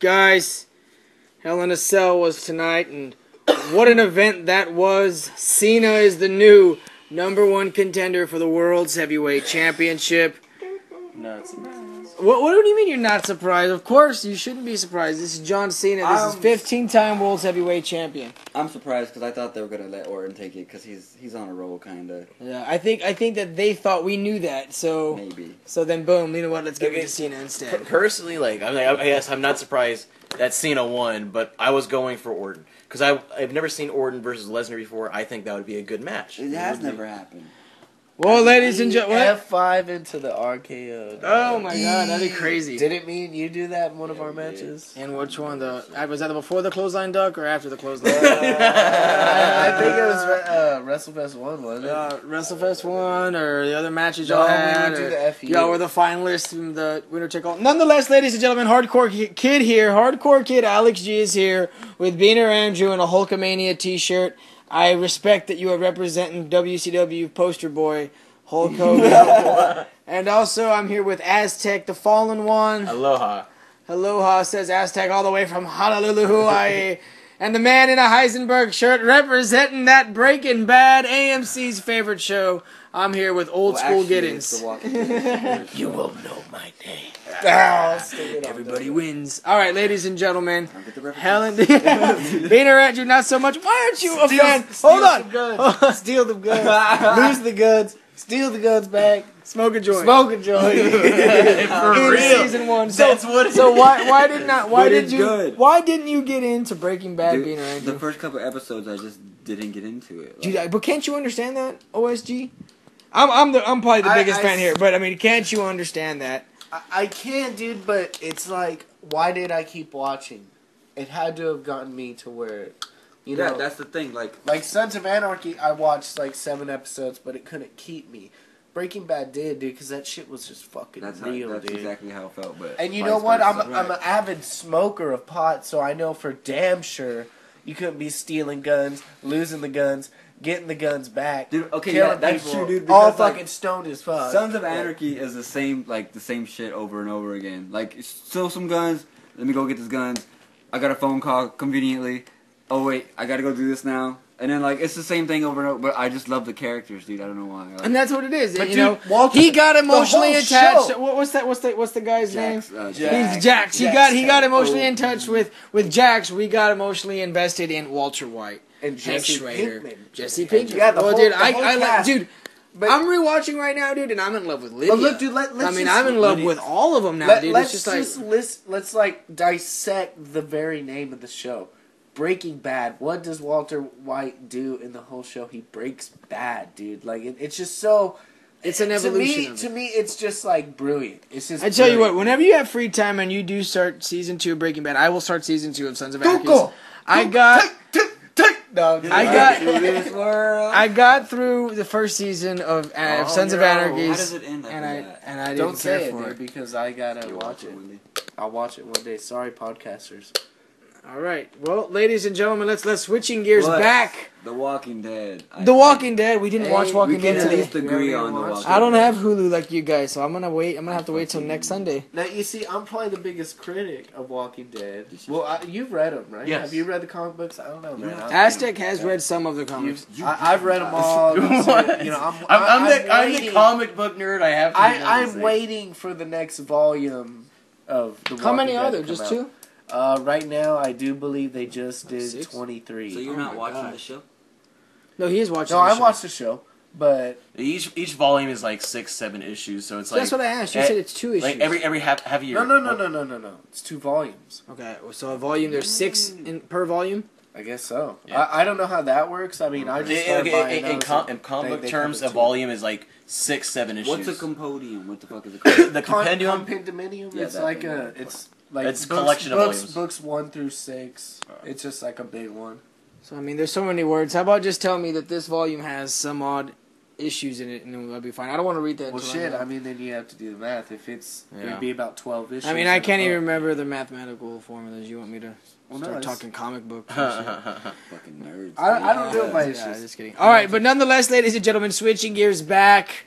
Guys, Hell in a Cell was tonight, and what an event that was. Cena is the new #1 contender for the World's Heavyweight Championship. Not surprised. What do you mean you're not surprised? Of course, you shouldn't be surprised. This is John Cena. This is 15-time World's Heavyweight Champion. I'm surprised because I thought they were going to let Orton take it because he's on a roll, kind of. Yeah, I think that they thought we knew that, so... Maybe. So then, boom, you know what, let's give it to Cena instead. Personally, I'm not surprised that Cena won, but I was going for Orton. Because I've never seen Orton versus Lesnar before. I think that would be a good match. It has never happened. Well, ladies and gentlemen... F5 into the RKO. Oh my god, that'd be crazy. Didn't me and you do that in one of our matches? And which one? Was that before the clothesline duck or after the clothesline? I think it was WrestleFest 1, wasn't it? WrestleFest 1 or the other matches y'all had. We would do the FU. Y'all were the finalists from the winner take all. Nonetheless, ladies and gentlemen, Hardcore Kid here. Hardcore Kid Alex G is here with Beaner Andrew in a Hulkamania t-shirt. I respect that you are representing WCW poster boy Hulk Hogan. And also, I'm here with Aztec, the Fallen One. Aloha. Aloha, says Aztec, all the way from Honolulu, Hawaii. And the man in a Heisenberg shirt representing that Breaking Bad, AMC's favorite show. I'm here with Old School Giddens. You will know my name. Everybody wins. All right, ladies and gentlemen. Helen, Beaner Andrew, not so much. Why aren't you a fan? Hold on. Steal the guns. Lose the guns. Steal the guns back. Smoke a joint. Smoke a joint. For In real. season 1. That's what it So is. why Good. why didn't you get into Breaking Bad, Dude, Beaner Andrew? the first couple episodes, I just didn't get into it. Dude, but can't you understand that, OSG? I'm probably the biggest fan here, but I mean, can't you understand that? I can, dude, but it's like, why did I keep watching? It had to have gotten me to where, you know. That's the thing. Like Sons of Anarchy, I watched like 7 episodes, but it couldn't keep me. Breaking Bad did, dude, because that shit was just fucking real, that's dude. exactly how it felt. But And you know what? I'm an avid smoker of pot, so I know for damn sure you couldn't be stealing guns, losing the guns, getting the guns back. Dude, okay, killing yeah, that's people, true, dude. all because, like, fucking stoned as fuck. Sons of Anarchy is the same shit over and over again. Like, steal some guns. Let me go get these guns. I got a phone call conveniently. Oh wait, I gotta go do this now. And then it's the same thing over and over. But I just love the characters, dude. I don't know why. And that's what it is. But you dude, know, Walter, he got emotionally the whole attached. show. What's the guy's Jax, name? Jax. He's Jax. He Jax got emotionally Temple. in touch with Jax. We got emotionally invested in Walter White And Hank Jesse Schrader, Pinkman. Jesse Pinkman. Yeah, the well, whole- dude, the whole I like, cast. dude. But- I'm rewatching right now, dude, and I'm in love with Lydia. But look, dude, let's I'm in love with all of them now, dude. Let's It's just let's dissect the very name of the show. Breaking Bad. What does Walter White do in the whole show? He breaks bad, dude. Like it's just so. It's an evolution. To me, it's just like brilliant. It's just. I tell you what, brilliant. whenever you have free time and you do start season 2 of Breaking Bad, I will start season 2 of Sons of Anarchy. I got through the first season of Sons of Anarchy. How does it end? And I didn't Don't say care it, for dude, it. because I gotta watch it. I'll watch it one day. Sorry, podcasters. All right, well, ladies and gentlemen, let's switching gears back. The Walking Dead. The Walking Dead. We didn't watch Walking We can Dead at today. least agree on the Walking Dead. I don't have Hulu like you guys, so I'm gonna wait. I'm gonna have to wait till next Sunday. Now you see, I'm probably the biggest critic of Walking Dead. Well, you've read them, right? Yes. Have you read the comic books? I don't know, man. Aztec has read some of the comics. I've read them all. You know, I'm the comic book nerd. I have to. I'm waiting for the next volume of the. How many Walking are Dead there? to come Just out. 2? Right now, I do believe they just did 6? 23. So you're Oh not my watching gosh. the show? No, he is watching. No, the I show. watched the show, but Each volume is like 6-7 issues, so it's So like. that's what I asked. You said it's 2 issues. Like every half year. no. It's 2 volumes. Okay, so a volume. There's 6 per volume. I guess so. Yeah. I don't know how that works. I mean, I just started buying In those. comic book They terms, come a in volume is like 6-7 issues. What's a compendium? What the fuck is a compendium? The compendium? Compendium. Yeah, It's that like thing, a. yeah. It's like It's a collection of volumes. Books 1 through 6. It's just like a big one. So I mean, there's so many words. How about just tell me that this volume has some odd issues in it, and then we'll be fine. I don't want to read that. Well, until shit. I know. I mean, then you have to do the math. If it's, Yeah. it'd be about 12 issues. I mean, I can't even remember the mathematical formulas. You want me to Well, no, start it's- talking comic book? Fucking nerds. I don't do it by Yeah, issues. just kidding. All right, but nonetheless, ladies and gentlemen, switching gears back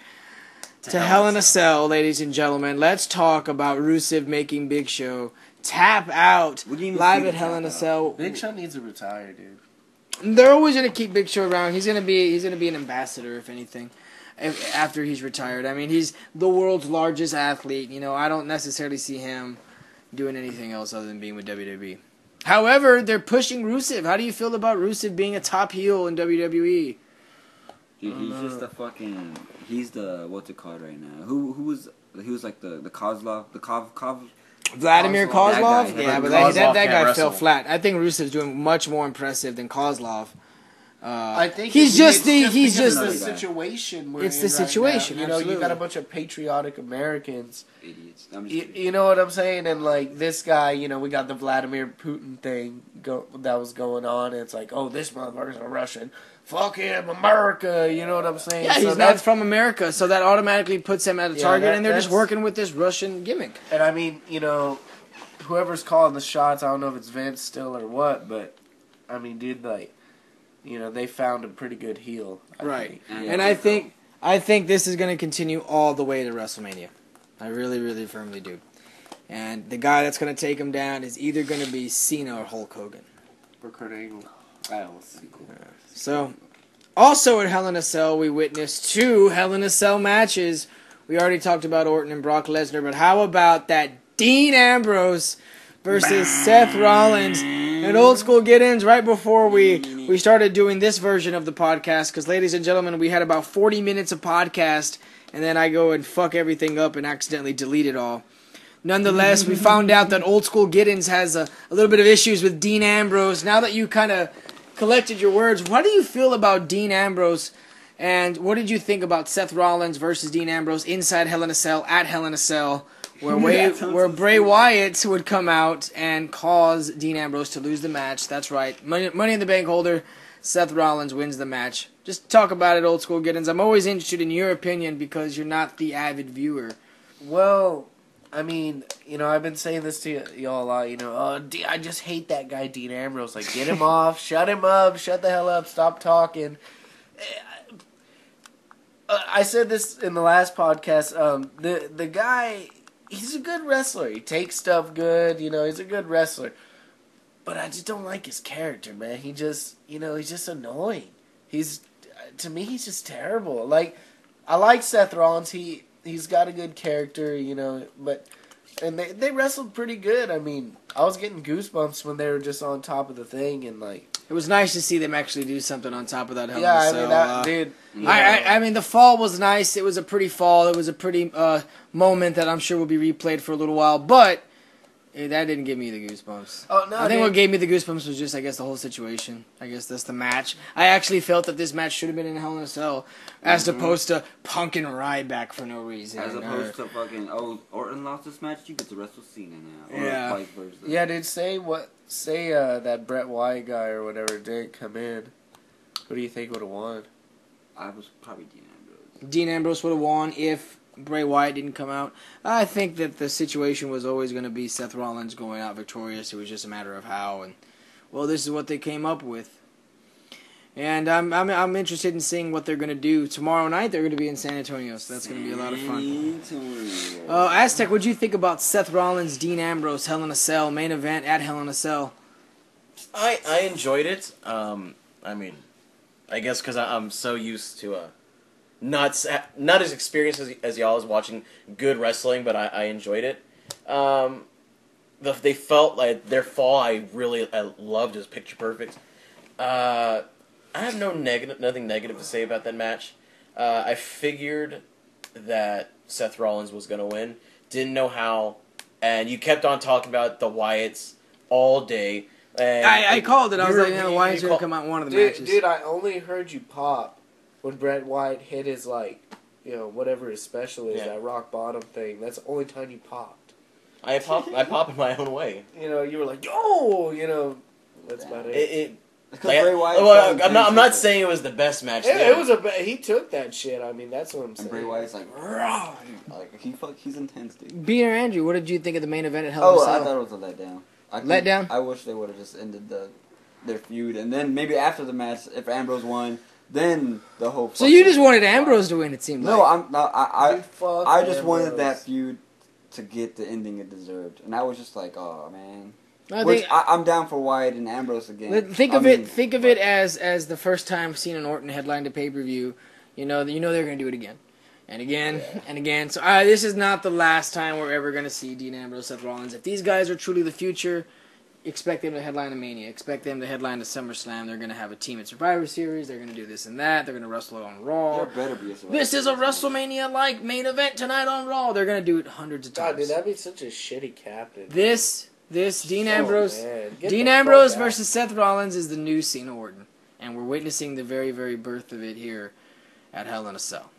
to Hell in a Cell, ladies and gentlemen. Let's talk about Rusev making Big Show tap out What do you mean live see at the Hell in a tap out? Cell. Big Show needs to retire, dude. They're always gonna keep Big Show around. He's gonna be an ambassador, if anything, after he's retired. I mean, he's the world's largest athlete. You know, I don't necessarily see him doing anything else other than being with WWE. However, they're pushing Rusev. How do you feel about Rusev being a top heel in WWE? Dude, he's just a fucking. He's the what's it called right now? Who was he was like the Kozlov the Kov. Vladimir Kozlov? That guy. Yeah, but Kozlov that can't guy wrestle. fell flat. I think Rusev's doing much more impressive than Kozlov. I think he's just the another guy. situation. We're It's in the right situation, now. You know, you got absolutely. a bunch of patriotic Americans. Idiots. I'm just kidding. You know what I'm saying? And like this guy, you know, we got the Vladimir Putin thing that was going on. And it's like, oh, this motherfucker's a Russian. Fuck him, America. You know what I'm saying? Yeah, So he's not that's- from America, so that automatically puts him at a Yeah, target, and they're just that's- working with this Russian gimmick. And I mean, you know, whoever's calling the shots, I don't know if it's Vince still or what, but I mean, dude, like, you know, they found a pretty good heel. I Right. think. And I think this is going to continue all the way to WrestleMania. I really, really firmly do. And the guy that's going to take him down is either going to be Cena or Hulk Hogan. For Kurt Angle. That was cool. So, also at Hell in a Cell, we witnessed 2 Hell in a Cell matches. We already talked about Orton and Brock Lesnar, but how about that Dean Ambrose versus Seth Rollins? And old school get-ins right before we started doing this version of the podcast, because ladies and gentlemen, we had about 40 minutes of podcast, and then I go and fuck everything up and accidentally delete it all. Nonetheless, we found out that old school get-ins has a little bit of issues with Dean Ambrose. Now that you kind of collected your words, what do you feel about Dean Ambrose, and what did you think about Seth Rollins versus Dean Ambrose inside Hell in a Cell at Hell in a Cell, where Bray Wyatt would come out and cause Dean Ambrose to lose the match? That's right, Money in the Bank holder Seth Rollins wins the match. Just talk about it, old school get-ins. I'm always interested in your opinion because you're not the avid viewer. Well, I mean, you know, I've been saying this to y'all a lot, you know, I just hate that guy Dean Ambrose. Like, get him off, shut him up, shut the hell up, stop talking. I said this in the last podcast, the guy, he's a good wrestler. He takes stuff good, you know, he's a good wrestler. But I just don't like his character, man. He just, you know, he's just annoying. To me, he's just terrible. Like, I like Seth Rollins. He's got a good character, you know, and they wrestled pretty good. I mean, I was getting goosebumps when they were just on top of the thing, and like, It was nice to see them actually do something on top of that Hell in yeah, a I Cell. mean that dude. you know, I mean, the fall was nice. It was a pretty fall. It was a pretty moment that I'm sure will be replayed for a little while. But that didn't give me the goosebumps. Oh no, I think dude. what gave me the goosebumps was just, I guess, the whole situation. I guess that's the match. I actually felt that this match should have been in Hell in a Cell, as opposed to Punk and Ryback for no reason. As opposed to fucking Orton lost this match, you get to wrestle Cena now. Or Yeah. vice versa. Yeah, dude. Say that Bret Wyatt guy or whatever didn't come in. Who do you think would have won? I was probably Dean Ambrose. Dean Ambrose would have won if Bray Wyatt didn't come out. I think that the situation was always going to be Seth Rollins going out victorious. It was just a matter of how, and well, this is what they came up with. And I'm interested in seeing what they're going to do tomorrow night. They're going to be in San Antonio, so that's going to be a lot of fun. Aztec, what'd you think about Seth Rollins, Dean Ambrose, Hell in a Cell main event at Hell in a Cell? I enjoyed it. I mean, I guess because I'm so used to not as experienced as y'all as watching good wrestling, but I enjoyed it. They felt like their fall. I loved. It was picture perfect. I have nothing negative to say about that match. I figured that Seth Rollins was gonna win. Didn't know how, and you kept on talking about the Wyatts all day. And I called it. I was you like, were- why you is he going call- to come out in one of the Dude, matches? dude, I only heard you pop when Bret Wyatt hit his like, you know, whatever his special is, Yeah. that rock bottom thing. That's the only time you popped. I pop in my own way. You know, you were like, oh, you know, that's about it. It Because like, Bray Wyatt. well, I'm not saying it was the best match. Yeah, there. it was he took that shit. I mean, that's what I'm And saying. Bray Wyatt's like, raw. Like he's intense, dude. Beaner Andrew, what did you think of the main event at Hell in a Oh, Cell? I thought it was a letdown. Letdown? I wish they would have just ended their feud, and then maybe after the match, if Ambrose won, then the whole. So you just wanted Ambrose to win, it seemed No, like. I Dude, fuck I just wanted Ambrose. that feud to get the ending it deserved, and I was just like, oh man. I I'm down for Wyatt and Ambrose again. think of it as the first time Cena and Orton headlined a pay-per-view. You know they're going to do it again. And again, and again. So this is not the last time we're ever going to see Dean Ambrose, Seth Rollins. If these guys are truly the future, expect them to headline a Mania. Expect them to headline a SummerSlam. They're going to have a team at Survivor Series. They're going to do this and that. They're going to wrestle on Raw. There better be a Survivor This is a Series. WrestleMania-like main event tonight on Raw. They're going to do it hundreds of times. God, dude, that'd be such a shitty captain. This Dean Ambrose, man. Get Dean the Ambrose fuck out. versus Seth Rollins is the new Cena Orton, and we're witnessing the very, very birth of it here at Hell in a Cell.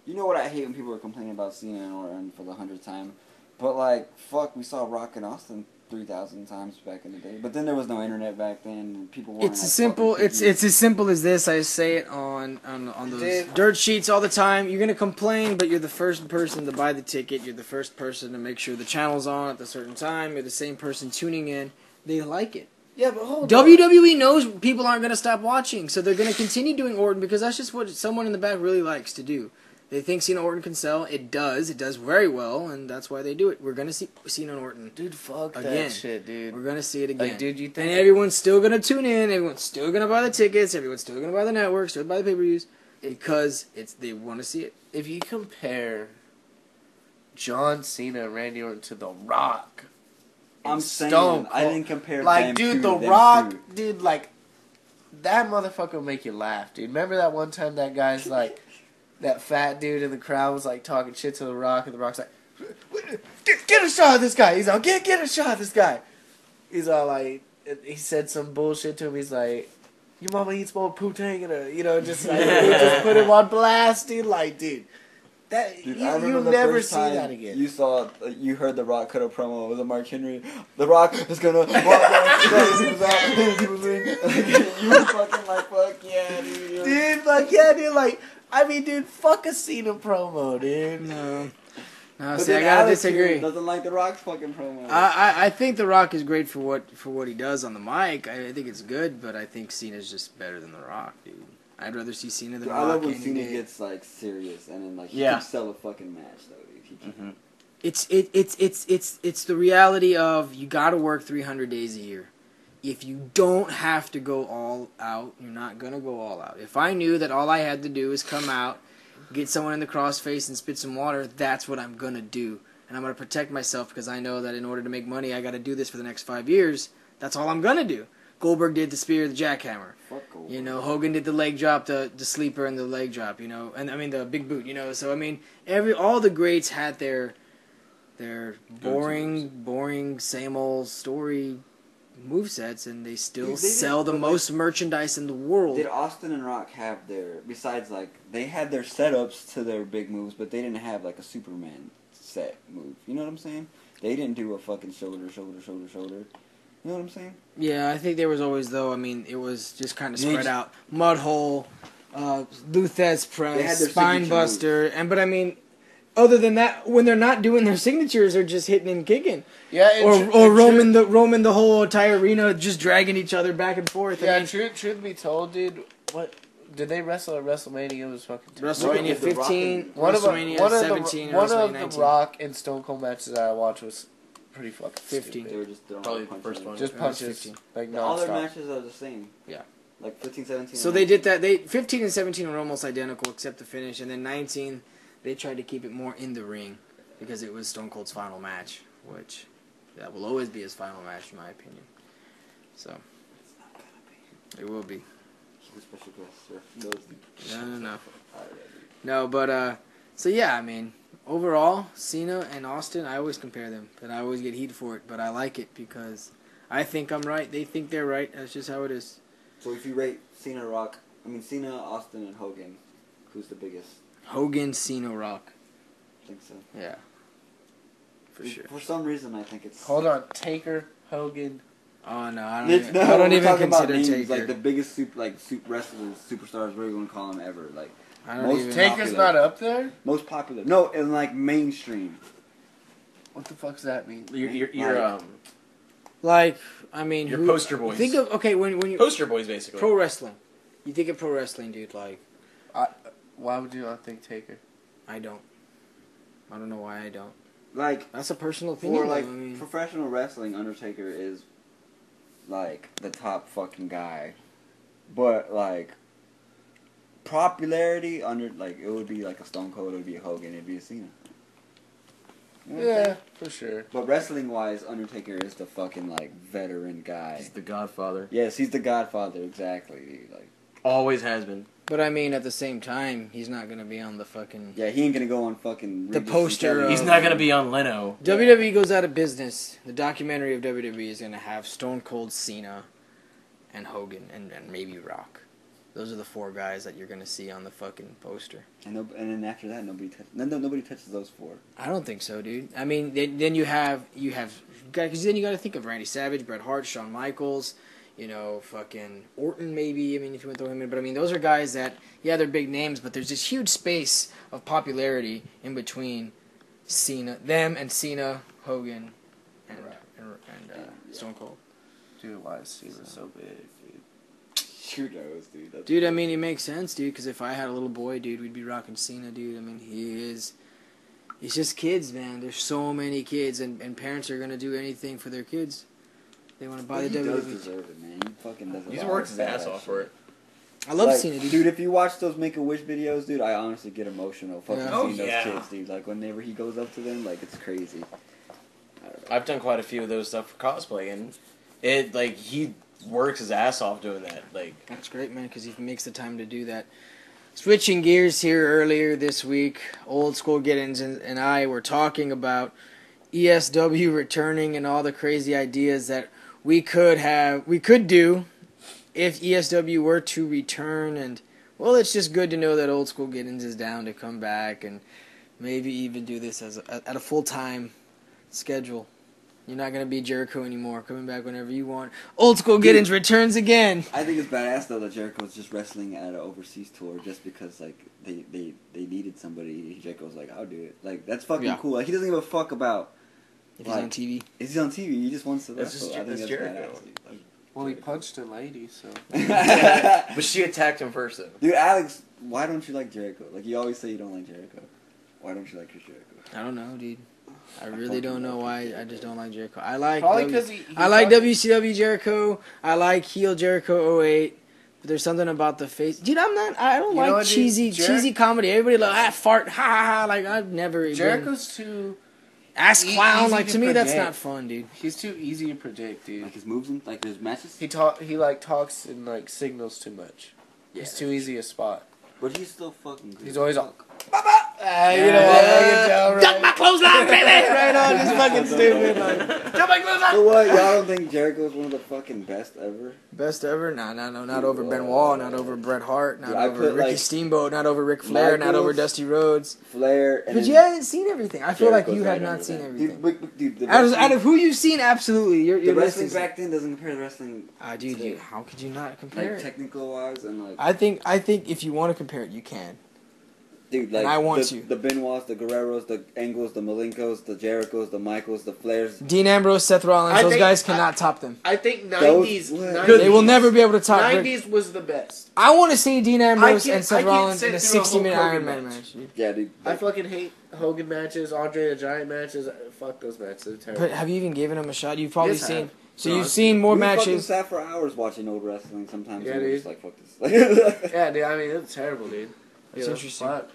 You know what I hate when people are complaining about Cena and Orton for the 100th time? But, like, fuck, we saw Rock and Austin 3,000 times back in the day. But then there was no internet back then, and people weren't It's like, as simple. fucking It's kids. as simple as this. I say it on those Dude. dirt sheets all the time. You're gonna complain, but you're the first person to buy the ticket. You're the first person to make sure the channel's on at a certain time. You're the same person tuning in. They like it. Yeah, but hold on. WWE knows people aren't gonna stop watching, so they're gonna continue doing Orton because that's just what someone in the back really likes to do. They think Cena Orton can sell. It does. It does very well, and that's why they do it. We're gonna see Cena and Orton. Dude, fuck Again. that shit, dude. We're gonna see it again. Like, dude, you And think... everyone's still gonna tune in. Everyone's still gonna buy the tickets. Everyone's still gonna buy the networks. Still buy the pay-per-views because they want to see it. If you compare John Cena and Randy Orton to The Rock... I'm and saying, Stone I Cold- didn't compare Like, them dude, to The them Rock, two. dude, like... That motherfucker will make you laugh, dude. Remember that one time that guy's like... That fat dude in the crowd was like talking shit to The Rock, and The Rock's like, get a shot of this guy. He's all, get a shot of this guy. He's all like, he said some bullshit to him. He's like, your mama eats more poutine, and you know, just like, he just put him on blast, dude. Like, dude, that Dude, I you'll remember the never first see time that again. you heard The Rock cut a promo with a Mark Henry. The Rock is gonna walk down, people's out, people's in. You were fucking like, fuck yeah, dude. Dude, like, yeah, dude, like, I mean, dude, fuck a Cena promo, dude. No, But see, I then gotta Alex disagree. here doesn't like The Rock's fucking promo. I think The Rock is great for what he does on the mic. I think it's good, but I think Cena's just better than The Rock, dude. I'd rather see Cena than Dude, Rock. I love when any Cena day. gets like serious and then like he Yeah. can sell a fucking match though. If he can. It's the reality of you got to work 300 days a year. If you don't have to go all out, you're not gonna go all out. If I knew that all I had to do is come out, get someone in the crossface and spit some water, that's what I'm gonna do. And I'm gonna protect myself because I know that in order to make money, I got to do this for the next 5 years. That's all I'm gonna do. Goldberg did the spear, the jackhammer. Fuck Goldberg. You know, Hogan did the leg drop, the sleeper, and the leg drop. You know, and I mean the big boot. You know, so I mean all the greats had their boring, same old story movesets, and they still Dude, they sell the did, but, most merchandise in the world. Did Austin and Rock have their, besides like, they had their setups to their big moves, but they didn't have like a Superman set move. You know what I'm saying? They didn't do a fucking shoulder. You know what I'm saying? Yeah, I think there was always though. I mean, it was just kind of They spread just- out. Mud hole, Luthez They had press, their spine signature buster, but I mean, other than that, when they're not doing their signatures, they're just hitting and kicking. Yeah, and Or roaming the whole entire arena, just dragging each other back and forth. Yeah, I mean, truth be told, dude, what did they wrestle at WrestleMania? It was fucking WrestleMania Look at The Rock 15, and- WrestleMania 17, and one of WrestleMania the 19. Rock and Stone Cold matches that I watched was pretty fucking 15. They stupid. were just throwing Probably punches the first in. one. Just It was punches, 15. like All their nonstop. matches are the same. Yeah. Like 15, 17. So and they did 19. that. 15 and 17 were almost identical except the finish, and then 19 they tried to keep it more in the ring because it was Stone Cold's final match, which that will always be his final match in my opinion. So It's not gonna be. it will be. He's a special guest, sir. No. Alright, No, but so yeah, I mean, overall, Cena and Austin, I always compare them, and I always get heat for it, but I like it because I think I'm right. They think they're right. That's just how it is. So if you rate Cena, Austin, and Hogan, who's the biggest? Hogan, Cena, Rock. I think so. Yeah. For sure. For some reason, I think it's. Hold on, Taker, Hogan. Oh no, I don't It's, even, no, I don't we're even talking about consider names, Taker. like the biggest wrestlers, superstars, whatever you want to call them ever. Like I don't most even. Taker's popular. not up there. most popular. No, in like mainstream. What the fuck's that mean? You're Like, I mean, Your who- poster boys. Think of when you poster boys, basically. pro wrestling. You think of pro wrestling, dude. Like, Why would you not think Taker? I don't know why I don't. like That's a personal opinion. for like though, I mean. professional wrestling, Undertaker is like the top fucking guy. But like popularity under like it would be like a Stone Cold, it would be a Hogan, it'd be a Cena. You know what I'm Yeah, saying? for sure. But wrestling wise, Undertaker is the fucking like veteran guy. He's the Godfather. Yes, he's the Godfather, exactly. Dude. Like, Always has been. But I mean, at the same time, he's not gonna be on the fucking. yeah, he ain't gonna go on fucking. The Regis poster and of- He's not gonna be on Leno. WWE goes out of business. The documentary of WWE is gonna have Stone Cold, Cena, and Hogan, and maybe Rock. Those are the 4 guys that you're gonna see on the fucking poster. And then after that, nobody touches those 4. I don't think so, dude. I mean, then you have because then you got to think of Randy Savage, Bret Hart, Shawn Michaels, you know, fucking Orton maybe. I mean, if you want to throw him in, but I mean, those are guys that they're big names, but there's this huge space of popularity in between Cena, Hogan, and Stone Cold. Dude, why is Cena so big, dude? Who knows, dude? That's Dude, I mean, it makes sense, dude, because if I had a little boy, dude, we'd be rocking Cena, dude. I mean, he's just kids, man. There's so many kids, and parents are going to do anything for their kids. They want to buy But the he does WWE. deserve it, man. He fucking does. He's worked his ass off for it. I love like, Cena, dude. Dude, if you watch those Make-A-Wish videos, dude, I honestly get emotional fucking Yeah. Oh, seeing those yeah. kids, dude. Like, whenever he goes up to them, like, it's crazy. I don't know. I've done quite a few of those stuff for cosplay, and it like he works his ass off doing that. Like That's great, man, because he makes the time to do that. Switching gears here earlier this week, Old School Giddens and I were talking about ESW returning and all the crazy ideas that we could do if ESW were to return. And, well, it's just good to know that Old School Giddens is down to come back and maybe even do this at a full-time schedule. You're not going to be Jericho anymore, coming back whenever you want. Old School Giddens returns again. I think it's badass, though, that Jericho's just wrestling at an overseas tour just because, like, they needed somebody. Jericho's like, I'll do it. Like, that's fucking cool. Like, he doesn't give a fuck about... If he's on TV. If he's on TV, he just wants to That's wrestle. just- I think that's that's Jericho. badass, dude. Like, Well, he punched a lady, so. but she attacked him first, though. Dude, Alex, why don't you like Jericho? Like, you always say you don't like Jericho. Why don't you like Chris Jericho? I don't know, dude. I really don't know why. I just don't like Jericho. I like Probably because he I like fucking- WCW Jericho. I like heel Jericho 08. But there's something about the face, dude. I don't You know like what, dude? cheesy comedy. Everybody like fart, ha ha ha. Like I've never been Jericho's too. ass clown. easy Like to to me, that's predict. not fun, dude. He's too easy to predict, dude. Like his moves and like his matches? He like talks and like signals too much. He's too easy a spot. But he's still fucking good. He's always all. You know what? I can tell, right? Duck my clothesline, baby! Right on, just fucking stupid. Like, Duck my clothesline! So what? Y'all don't think Jericho's one of the fucking best ever? best ever? No, not over Benoit, not over Bret Hart, not Dude, I over put, Ricky like, Steamboat, not over Ric Flair, not over Michaels, Dusty Rhodes. Flair, and But then you haven't seen everything. I feel like Jericho's you right have not under seen that. everything. Dude, the Out of who you've seen, absolutely. Your the list wrestling is... back then doesn't compare to wrestling dude, today. how could you not compare Like it? technical wise and like I think if you want to compare it, you can. dude, like I want the, to. the Benoits, the Guerreros, the Angles, the Malinkos, the Jerichos, the Michaels, the Flairs. Dean Ambrose, Seth Rollins, I those think- guys cannot top them. I think Those- 90s. what? 90s They will never be able to top Rick. 90s was the best. I want to see Dean Ambrose I and Seth can't Rollins sit in a through a 60-minute Hulk Iron Hogan Man match. match. Dude. Yeah, dude. I fucking hate Hogan matches, Andre the Giant matches. Fuck those matches. They're terrible. But have you even given them a shot? You've probably Yes, I seen. have. So No, you've I've seen more We fucking matches. sat for hours watching old wrestling sometimes. Yeah, and we're dude. just like, fuck this. Yeah, dude. I mean, it's terrible, dude. That's You know, interesting. fuck.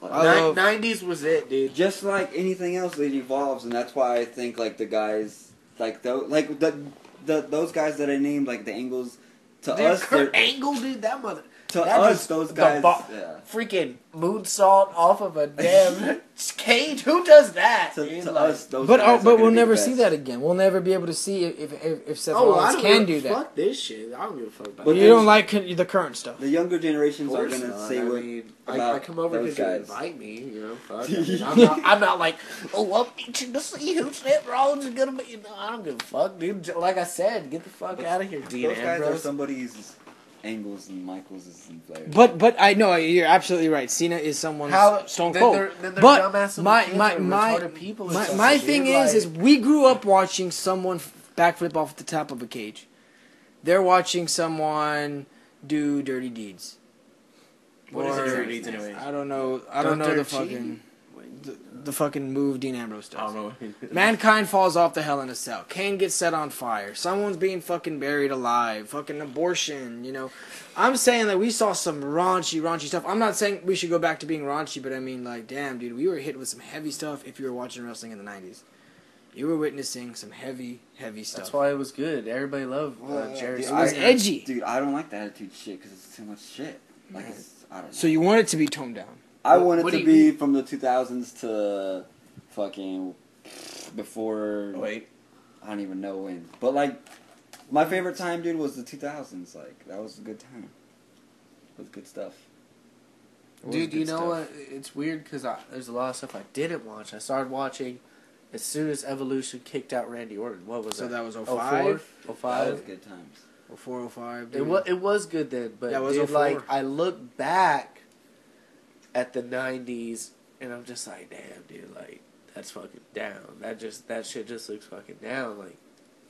I love- 90s was it, dude. Just like anything else, it evolves, and that's why I think like the guys, like those guys that I named, like the Angles, to Dude, us, Kurt they're- Angle, dude, that mother. to that us, just- those the guys, bo- yeah. Freaking moonsault off of a damn cage. Who does that? To, dude? to Like- us, those But guys are but gonna we'll be never the see best. that again. We'll never be able to see if Seth Oh, I Rollins don't can give do a that. Fuck this shit. I don't give a fuck about But You that. don't like the current stuff. The younger generations are Of course gonna not. say I what mean, about I come over those because you guys. invite me, you know. Fuck. I mean, I'm not like, oh, I'm itching to see who Seth Rollins is gonna be. No, I don't give a fuck, dude. Like I said, get the fuck But out of here, Dean Those guys are Ambrose. somebody's Angles and Michaels and Flairs. But I know you're absolutely right. Cena is someone's Stone then Cold. they're But dumbass little my kids my or my retarded people or my, something, my dude. thing Like- is we grew up watching someone backflip off the top of a cage. They're watching someone do dirty deeds. What is Or- it, dirty deeds anyway? I don't know. I don't know Dirt the cheating. fucking the fucking move Dean Ambrose does. I don't know. Mankind falls off the Hell in a Cell. Kane gets set on fire. Someone's being fucking buried alive. Fucking abortion, you know. I'm saying that we saw some raunchy stuff. I'm not saying we should go back to being raunchy, but I mean, like, damn, dude, we were hit with some heavy stuff if you were watching wrestling in the 90s. You were witnessing some heavy stuff. That's why it was good. Everybody loved Jerry. It was edgy. Dude, I don't like the attitude shit because it's too much shit. Like, I don't know. So you want it to be toned down? I want what it do to you be from the 2000s to fucking before. Wait. I don't even know when. But, like, my favorite time, dude, was the 2000s. Like, that was a good time. It was good stuff. It was Dude, good you know stuff. what? It's weird because there's a lot of stuff I didn't watch. I started watching as soon as Evolution kicked out Randy Orton. What was So that? that was 05? That 05? was good times. 04, 05. It was good then, but Yeah, it was dude, 04. like I look back at the 90s and I'm just like, damn, dude, like that's fucking down. That shit just looks fucking down. Like,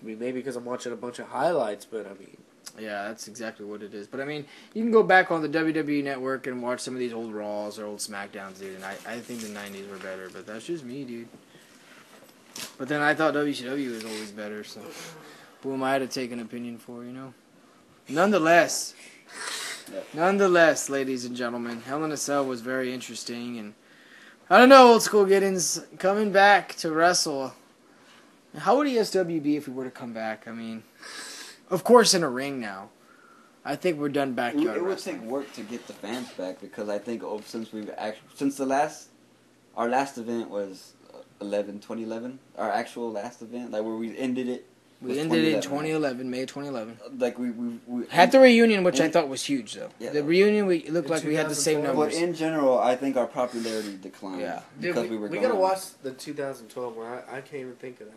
I mean, maybe because I'm watching a bunch of highlights, but I mean, Yeah, that's exactly what it is. But I mean, you can go back on the WWE Network and watch some of these old Raws or old SmackDowns, dude. And I think the 90s were better, but that's just me, dude. But then I thought WCW was always better, so who am I to take an opinion for, you know? Nonetheless, ladies and gentlemen, Hell in a Cell was very interesting, and I don't know, Old School Giddens coming back to wrestle. How would ESW be if we were to come back? I mean, of course, in a ring now. I think we're done backyard It would wrestling. take work to get the fans back because I think our last event was 2011, our actual last event, like where we ended it. We was ended it in 2011. 2011, May 2011. Like we Had the reunion, which I and- thought was huge, though. Yeah. The reunion, it looked In like we had the same 2012. numbers. But in general, I think our popularity declined. Yeah. because we were we gone. gotta watch the 2012 one. I can't even think of that.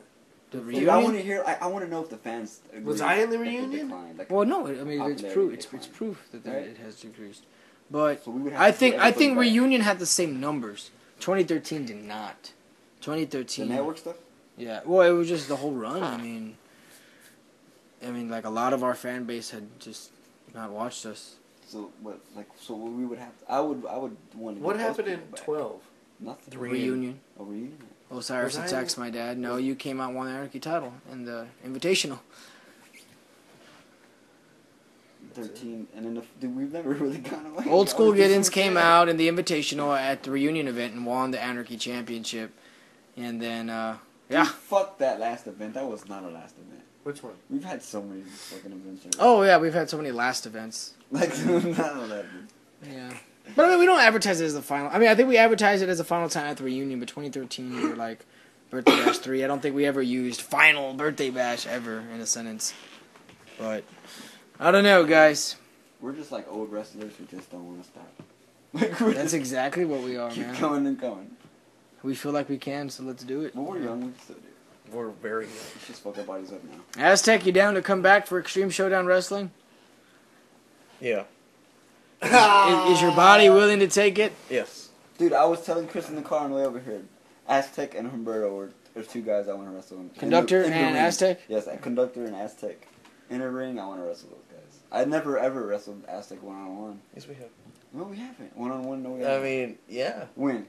The Dude, reunion. I want to hear. I want to know if the fans agree Was I in the that it reunion? declined. Like, Well, no, I mean it's popularity it's declined. proof that Right? it has decreased. But so we would have I to think get everybody back. reunion had the same numbers. 2013 did not. The 2013. network stuff. Yeah. Well, it was just the whole run. I mean, like a lot of our fan base had just not watched us. So what? Like so, what we would have. I would want to. What get those happened in people back. 12? Nothing. The Reunion. A reunion. Osiris Was I attacks my dad. No, you came out and won the Anarchy title in the Invitational. 13, and then dude, we've never really gone away. Old School Always do Giddens some came shit. out in the Invitational at the reunion event and won the Anarchy Championship. And then, Dude, yeah. fuck that last event. That was not a last event. Which one? We've had so many fucking events. already. Oh, yeah, we've had so many last events. Like not a last. Yeah. But I mean, we don't advertise it as the final. I mean, I think we advertised it as the final time at the reunion, but 2013 we were like Birthday Bash 3. I don't think we ever used final Birthday Bash ever in a sentence. But I don't know, guys. We're just like old wrestlers who just don't want to stop. Like we're That's just exactly what we are, keep man. going and going. We feel like we can, so let's do it. But we're young. We can still do it. We're very young. Let's just fuck our bodies up now. Aztec, you down to come back for Extreme Showdown Wrestling? Yeah. Is your body willing to take it? Yes. Dude, I was telling Chris in the car on the way over here. Aztec and Humberto are two guys I want to wrestle. Conductor in the and ring. Aztec? Yes, Conductor and Aztec. In a ring, I want to wrestle those guys. I've never ever wrestled Aztec one-on-one. Yes, we have. No, we haven't. One-on-one, no, we I haven't. mean, yeah. When?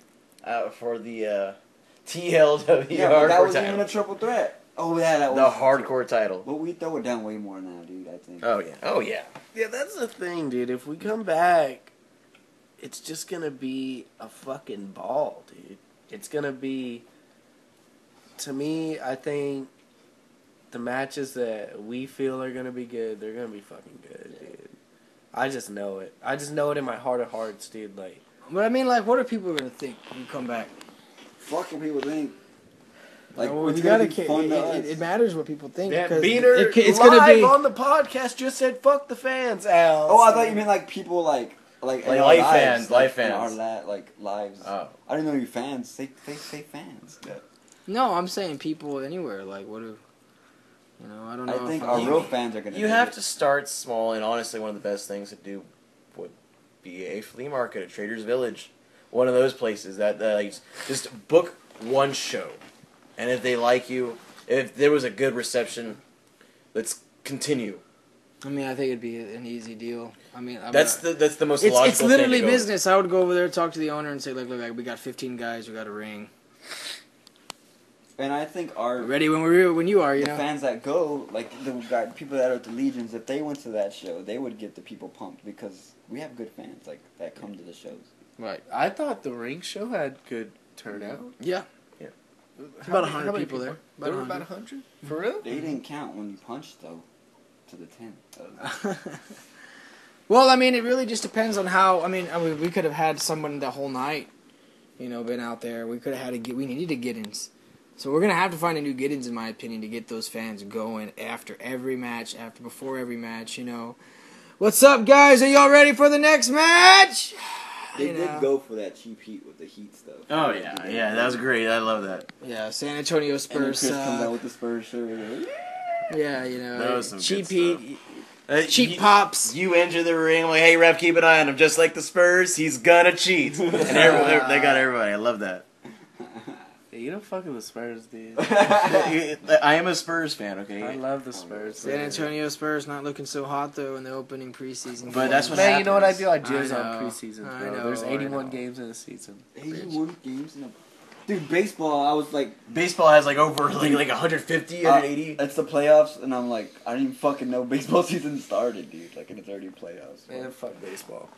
For the TLW Yeah, but that hardcore wasn't even title. a triple threat. Oh, yeah, that was. The hardcore title. But we throw it down way more now, dude, I think. Oh, yeah. Oh, yeah. Yeah, that's the thing, dude. If we come back, it's just gonna be a fucking ball, dude. It's gonna be. To me, I think the matches that we feel are gonna be good, they're gonna be fucking good, dude. I just know it. I just know it in my heart of hearts, dude. Like, But I mean, like, what are people going to think when you come back? Fucking people think. Like, Well, it's you gonna gotta be fun to us. it matters what people think. that because Beaner it's live going to be. on the podcast just said "fuck the fans," Al. Oh, I thought you meant like people like in our life lives, fans, life in our fans. lives. Oh. I didn't know you fans. Say fans. Yeah. No, I'm saying people anywhere. Like, what do. You know, I don't know. I think if our I'm- real fans are gonna. You have to start small, and honestly, one of the best things to do would be a flea market, a Trader's Village, one of those places that like, just book one show, and if they like you, if there was a good reception, let's continue. I mean, I think it'd be an easy deal. I mean, That's the most It's logical literally thing to go. business. I would go over there, talk to the owner, and say, look, we got 15 guys, we got a ring. And I think our Ready when you are, you the know. fans that go, like people that are at the Legions, if they went to that show, they would get the people pumped because we have good fans like that come to the shows. Right. I thought the ring show had good turnout. Yeah. Yeah. About How 100 many people there. There were about 100? For real? They didn't count when you punched though, to the 10. Well, I mean, it really just depends on how. I mean, we could have had someone the whole night, you know, been out there. We could have had we needed a Giddens. So we're gonna have to find a new Giddens, in my opinion, to get those fans going after every match, before every match. You know, what's up, guys? Are y'all ready for the next match? They You did know. go for that cheap heat with the heat stuff. Oh yeah, that was great. I love that. Yeah, San Antonio And then Spurs. Chris comes out with the Spurs shirt. Yeah, you know, That was some cheap good heat, stuff. cheap pops. You enter the ring. I'm like, hey ref, keep an eye on him. Just like the Spurs, he's gonna cheat. And everyone, they got everybody. I love that. Yeah, you don't fuck with the Spurs, dude. I am a Spurs fan. Okay. I love the Spurs. San Antonio Spurs not looking so hot though in the opening preseason. But that's what Man, you know what I happens. do? I jizz I on know. preseason, I bro. know, There's I 81 know. games in a season. 81 games in a... Dude, baseball, I was like... Baseball has like over like 150, 180. It's the playoffs, and I'm like, I didn't even fucking know baseball season started, dude. Like, and it's already playoffs. Man, fuck baseball.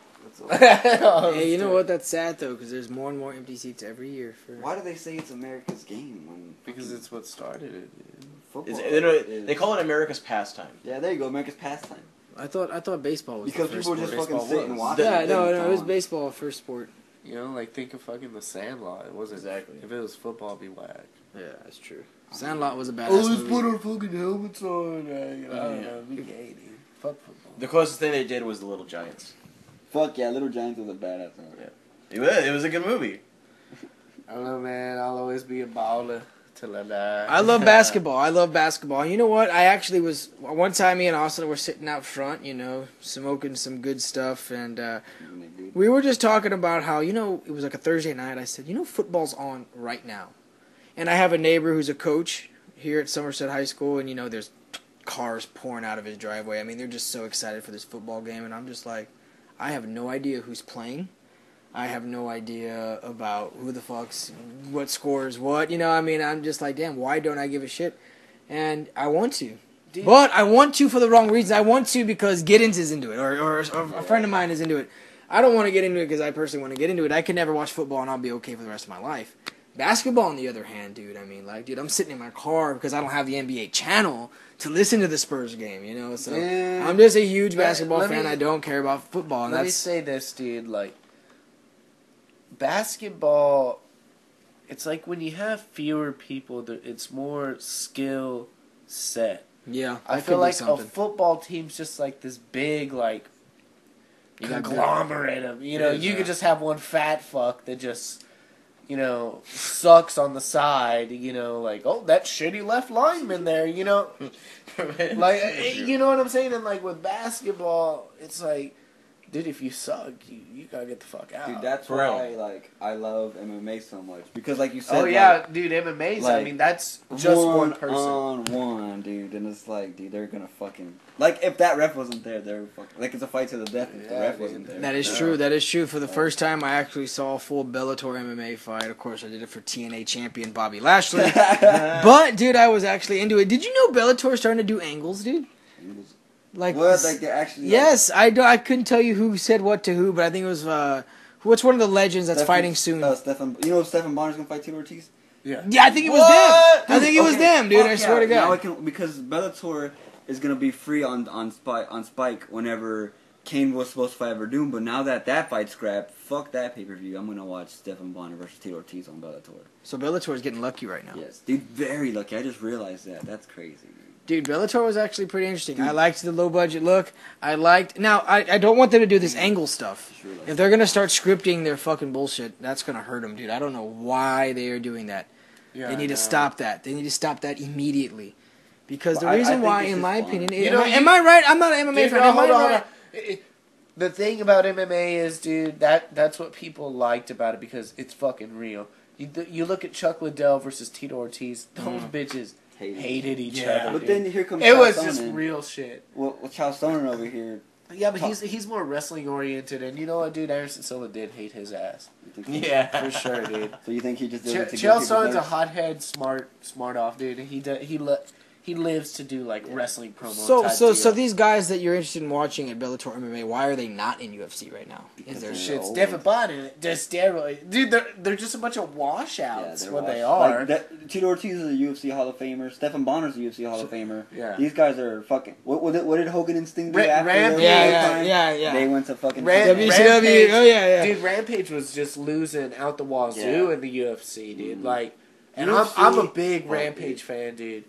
Hey, you know what? That's sad though, because there's more and more empty seats every year. Why do they say it's America's game when... Because it's what started it, dude. football They call it America's pastime. Yeah, there you go, America's pastime. I thought baseball was Because the first people just sport. fucking Baseball sit and was. watch Yeah, it. no, it was baseball first sport. You know, like think of fucking the Sandlot. It wasn't Exactly. If it was football, it'd be whack. Yeah, that's true. Sandlot was a badass Oh, let's movie. put our fucking helmets on. I don't Yeah. know. Be gay, dude. Fuck football. The closest thing they did was the Little Giants. Fuck yeah, Little Giants was a badass movie. It was a good movie. I don't know, man. I'll always be a baller till I die. I love basketball. I love basketball. You know what? I actually was one time. Me and Austin were sitting out front, you know, smoking some good stuff, and we were just talking about how, you know, it was like a Thursday night. I said, you know, football's on right now, and I have a neighbor who's a coach here at Somerset High School, and you know, there's cars pouring out of his driveway. I mean, they're just so excited for this football game, and I'm just like, I have no idea who's playing. I have no idea about who the fuck's, what scores what. You know, I mean, I'm just like, damn, why don't I give a shit? And I want to. Dude. But I want to for the wrong reasons. I want to because Giddens is into it, or a friend of mine is into it. I don't want to get into it because I personally want to get into it. I can never watch football and I'll be okay for the rest of my life. Basketball, on the other hand, dude, I mean, like, dude, I'm sitting in my car because I don't have the NBA channel to listen to the Spurs game, you know? So Yeah. I'm just a huge basketball Let fan. me- I don't care about football. And Let me that's say this, dude. Like, basketball, it's like when you have fewer people, it's more skill set. yeah. I that feel could be like a something. football team's just like this big, like, You got conglomerate of, you know, It is, you yeah. could just have one fat fuck that just, you know, sucks on the side, you know, like, oh, that shitty left lineman there, you know, like, you know what I'm saying? And like with basketball, it's like, dude, if you suck, you gotta get the fuck out. Dude, that's For real. why like I love MMA so much because like you said, Oh yeah, dude, MMA's. I like, mean, that's just one person. on one, dude, and it's like, dude, they're gonna fucking like if that ref wasn't there, they're fucking like it's a fight to the death if the Yeah, ref dude. wasn't there. That is Yeah. true. That is true. For the first time, I actually saw a full Bellator MMA fight. Of course, I did it for TNA champion Bobby Lashley. But, dude, I was actually into it. Did you know Bellator's starting to do angles, dude? Like, What? Like they're actually yes, I couldn't tell you who said what to who, but I think it was what's one of the legends that's fighting soon. Stephen, you know Stephen Bonner's gonna fight Tito Ortiz. Yeah. Yeah, I think it was What? them. I think it was Okay, them, dude. fuck I swear to yeah. Now I God. can because Bellator is gonna be free on Spike whenever Kane was supposed to fight Verdun, but now that fight's scrapped, fuck that pay per view. I'm gonna watch Stephen Bonner versus Tito Ortiz on Bellator. So Bellator's getting lucky right now. Yes, dude, very lucky. I just realized that. That's crazy. Dude, Bellator was actually pretty interesting. Dude. I liked the low budget look. I don't want them to do this angle stuff. Sure, like- If they're gonna start scripting their fucking bullshit, that's gonna hurt them, dude. I don't know why they are doing that. Yeah, They need to stop that. They need to stop that immediately. Because But the I reason think why, it's in just my fun. opinion, You know, am I right? I'm not an MMA Dude, fan. no, Am I hold on, right? hold on. The thing about MMA is, dude, that's what people liked about it because it's fucking real. You look at Chuck Liddell versus Tito Ortiz; those bitches hated each Yeah. other. But dude. then here comes it Charles was just Sonnen. real shit. Well, Charles Sonnen over here Yeah, but he's more wrestling oriented, and you know what, dude? Anderson Silva did hate his ass. Yeah, For sure, dude. So you think he just did it to Chael get Sonn's a people's hothead, smart off, dude. He lives to do like wrestling promo. So these guys that you're interested in watching at Bellator MMA, why are they not in UFC right now? Is there shit's different, but they're steroids, dude. They're just a bunch of washouts. Yeah, What they are. Like Tito Ortiz is a UFC Hall of Famer. Stephen Bonner's a UFC Hall of Famer. Yeah. These guys are fucking. What did Hogan and Sting do after Rampage. Yeah. They went to fucking WCW. Rampage. Oh yeah. Dude, Rampage was just losing out the wazoo in the UFC, dude. Like, and UFC, I'm a big Rampage fan, dude.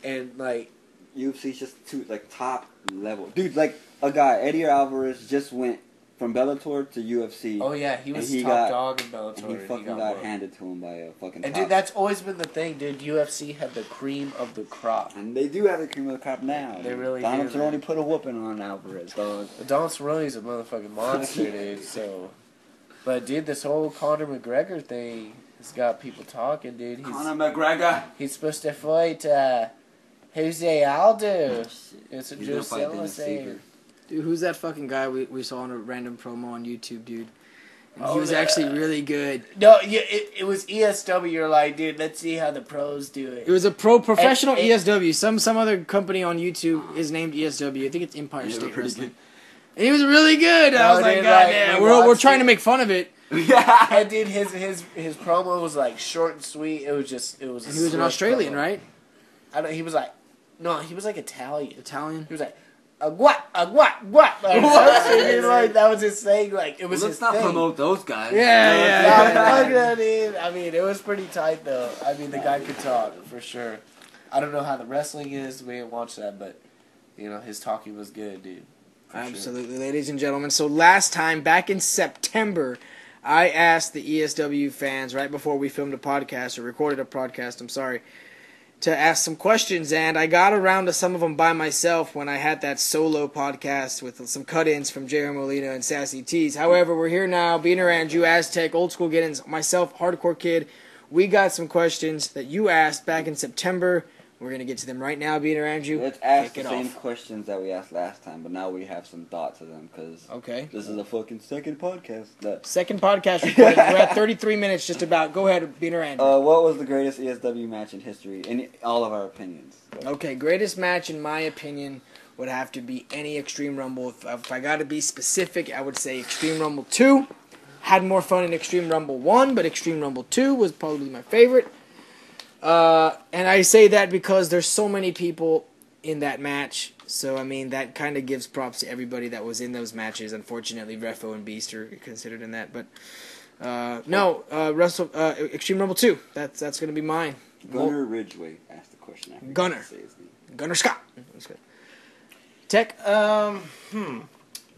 And like. UFC's just too top level, dude. Like a guy, Eddie Alvarez, just went from Bellator to UFC. Oh yeah, he was top dog in Bellator. And he fucking got handed to him by a fucking. And dude, that's always been the thing, dude. UFC had the cream of the crop, and they do have the cream of the crop now. They really Donald do. Cerrone put a whooping on Alvarez, dog. Donald Cerrone's a motherfucking monster, dude. So, but dude, this whole Conor McGregor thing has got people talking, dude. Conor McGregor. He's supposed to fight Jose Aldo. It's a Drusilla saying. Dude, who's that fucking guy we saw in a random promo on YouTube, dude? And he was actually really good. No, yeah, it was ESW. You're like, dude, let's see how the pros do it. It was a professional ESW. Some other company on YouTube is named ESW. I think it's Empire State Wrestling. And he was really good. I was like, God damn, we're trying to make fun of it. Yeah, and dude, his promo was like short and sweet. It was. And he was an Australian, promo. Right? I don't. He was like, no, he was like Italian. He was like, what? Like, that was his thing. Like, it was his let's thing. not promote those guys. Yeah. I mean, it was pretty tight though. I mean, the guy could talk for sure. I don't know how the wrestling is. We didn't watch that, but you know, his talking was good, dude. Absolutely, ladies and gentlemen. So last time, back in September, I asked the ESW fans right before we filmed a podcast or recorded a podcast. I'm sorry. To ask some questions, and I got around to some of them by myself when I had that solo podcast with some cut-ins from J.R. Molina and Sassy Tees. However, we're here now, Beaner Andrew, Aztec, Old School Get-ins, myself, Hardcore Kid. We got some questions that you asked back in September. We're going to get to them right now, Beaner Andrew. Let's ask the same questions that we asked last time, but now we have some thoughts of them, because this is a fucking second podcast. Second podcast recorded. We're at 33 minutes just about. Go ahead, Beaner Andrew. What was the greatest ESW match in history, in all of our opinions? Okay, greatest match in my opinion would have to be any Extreme Rumble. If I got to be specific, I would say Extreme Rumble 2. Had more fun in Extreme Rumble 1, but Extreme Rumble 2 was probably my favorite. And I say that because there's so many people in that match. So, I mean, that kind of gives props to everybody that was in those matches. Unfortunately, Refo and Beast are considered in that. But, Extreme Rumble 2. That's going to be mine. Gunnar Ridgway asked the question. Gunnar Scott. Tech?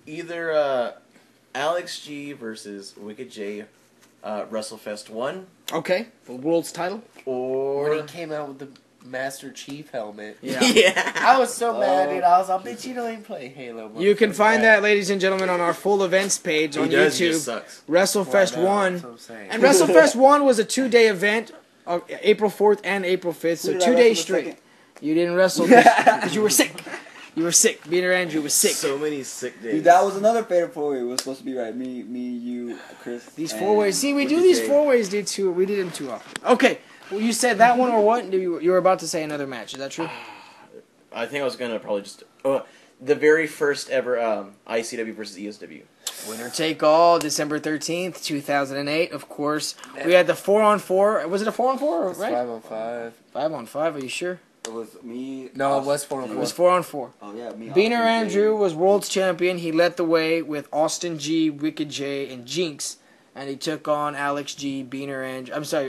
Either Alex G versus Wicked J, WrestleFest 1. Okay, for world's title. Or when he came out with the Master Chief helmet. Yeah. I was so mad, dude. I was like, bitch, you don't even play Halo. You can find that, ladies and gentlemen, on our full events page on YouTube. He just sucks. WrestleFest 1. And WrestleFest 1 was a 2-day event, April 4th and April 5th, so 2 days straight. You didn't wrestle because you were sick. You were sick. Beaner Andrew was sick. So many sick days. Dude, that was another fatal four-way. It was supposed to be right. Me, you, Chris. These four-ways. See, we do these four-ways, dude, too. We did them too often. Okay. Well, you said that one or what? You were about to say another match. Is that true? I think I was going to probably just... the very first ever ICW versus ESW. Winner take all, December 13th, 2008, of course. We had the 4-on-4. Was it a 4-on-4? Right? 5-on-5. 5-on-5, are you sure? It was me. No, it was 4-on-4. It was 4-on-4. Oh, yeah, me. Beaner Andrew was world's champion. He led the way with Austin G, Wicked J, and Jinx. And he took on Alex G,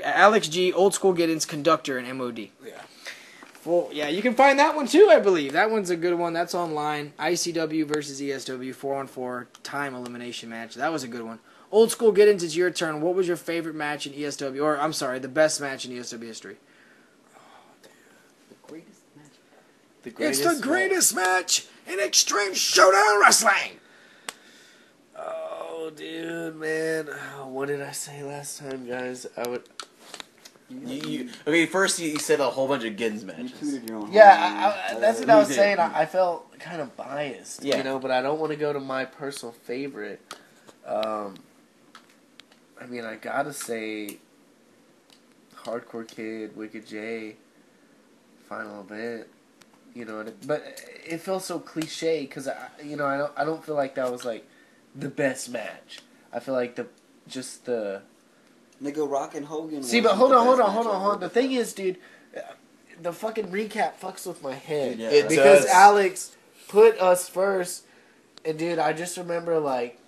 Alex G, Old School Get-ins, Conductor, and MOD. Yeah. You can find that one too, I believe. That one's a good one. That's online. ICW versus ESW, 4-on-4, time elimination match. That was a good one. Old School Get-ins, it's your turn. What was your favorite match in ESW? Or, I'm sorry, the best match in ESW history? It's the greatest match in Extreme Showdown Wrestling! Oh, dude, man. What did I say last time, guys? Okay, first you said a whole bunch of Gins matches. Yeah, that's what I was did. saying. I felt kind of biased, Yeah. you know, but I don't want to go to my personal favorite. I mean, I gotta say, Hardcore Kid, Wicked J, Final Event, you know, but it felt so cliche because I don't feel like that was like the best match. I feel like the Nigga, Rock and Hogan. See, but hold on. The thing is, dude, the fucking recap fucks with my head. Yeah, It it because does. Alex put us first, and dude, I just remember like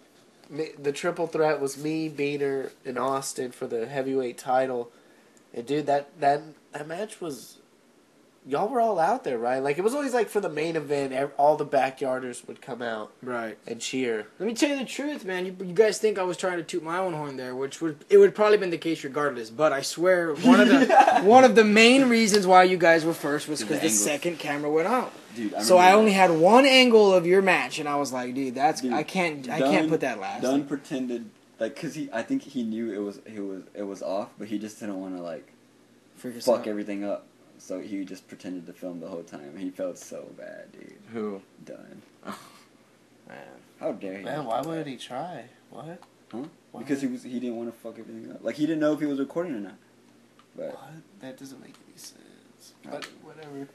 the triple threat was me, Beaner, and Austin for the heavyweight title, and dude, that match was. Y'all were all out there, right? Like, it was always like for the main event, all the backyarders would come out Right. and cheer. Let me tell you the truth, man. You guys think I was trying to toot my own horn there, which would probably been the case regardless. But I swear, one of the main reasons why you guys were first was because the angles. second camera went out. Dude, So I remember only that. had one angle of your match, and I was like, dude, Dude, I can't Dunn- put that last. Dunn pretended cause I think he knew it was off, but he just didn't want to Freak us fuck out. everything up. So he just pretended to film the whole time. He felt so bad, dude. Who? Done. Man. How dare he? Man, why would he try? What? Huh? Why? Because he didn't want to fuck everything up. Like he didn't know if he was recording or not. But What? That doesn't make any sense. But whatever.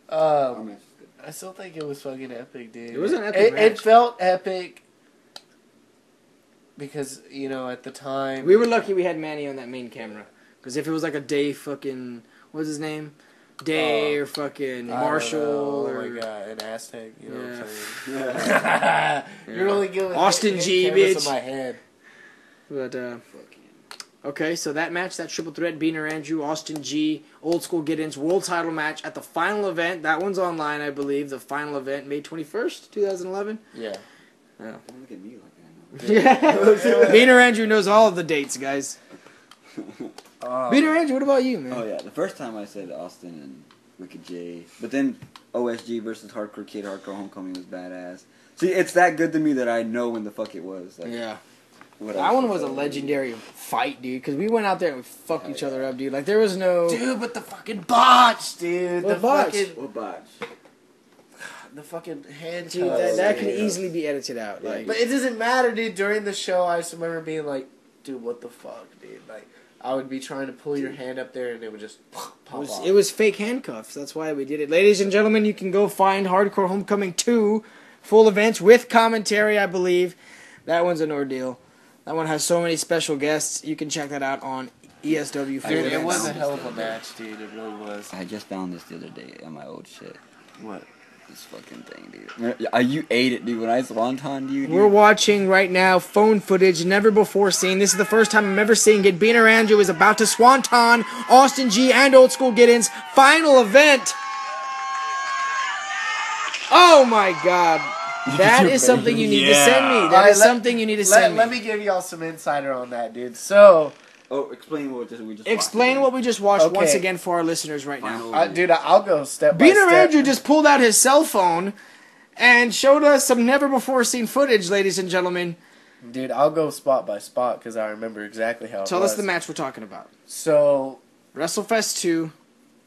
our match is good. I still think it was fucking epic, dude. It was an epic It match. felt epic because, you know, at the time... We were lucky we had Manny on that main camera. Because if it was like a Dave fucking... What's his name? Day or fucking I don't Marshall know. or... Oh my god, an Aztec, you know what I'm Yeah. saying? You're only giving Austin G, cameras bitch. in my head. But, okay, so that match, that triple threat, Beaner Andrew, Austin G, Old School Get-Ins world title match at the final event. That one's online, I believe. The final event, May 21st, 2011. Yeah. Yeah. Don't look at me like Yeah. Beaner Andrew knows all of the dates, guys. I know. Beaner Andrew, what about you, man? Oh yeah, the first time I said Austin and Wicked J, but then OSG versus Hardcore Kid, Hardcore Homecoming was badass. See, it's that good to me that I know when the fuck it was. Like, Yeah. what That else one is was a there? legendary fight, dude. Because we went out there and we fucked each other up, dude. Like, there was no... Dude, but the fucking botch, dude. What the botch? fucking... What botch? The fucking handcuffs. Dude, that can yeah. easily be edited out. Yeah, Like, But it doesn't matter, dude. During the show, I just remember being like, dude, what the fuck, dude? Like, I would be trying to pull your hand up there and it would just pop off. it was fake handcuffs. That's why we did it. Ladies and gentlemen, you can go find Hardcore Homecoming 2 full events with commentary, I believe. That one's an ordeal. That one has so many special guests. You can check that out on ESW. full Dude, it events. was a hell of a match, dude. It really was. I just found this the other day on my old shit. What? This fucking thing, dude. You ate it, dude. When I swanton you, dude. We're watching right now phone footage never before seen. This is the first time I'm ever seeing it. Beaner Andrew is about to swanton Austin G and Old School Get-Ins final event. Oh my god. That is something you need to send me. That is something you need to send me. Let me give y'all some insider on that, dude. So, Oh, explain what we just Explain watched. what we just watched Okay. once again for our listeners right now. Final dude, I'll go step by Beaner step. Andrew just pulled out his cell phone and showed us some never before seen footage, ladies and gentlemen. Dude, I'll go spot by spot because I remember exactly how it Tell was. us the match we're talking about. So, WrestleFest 2.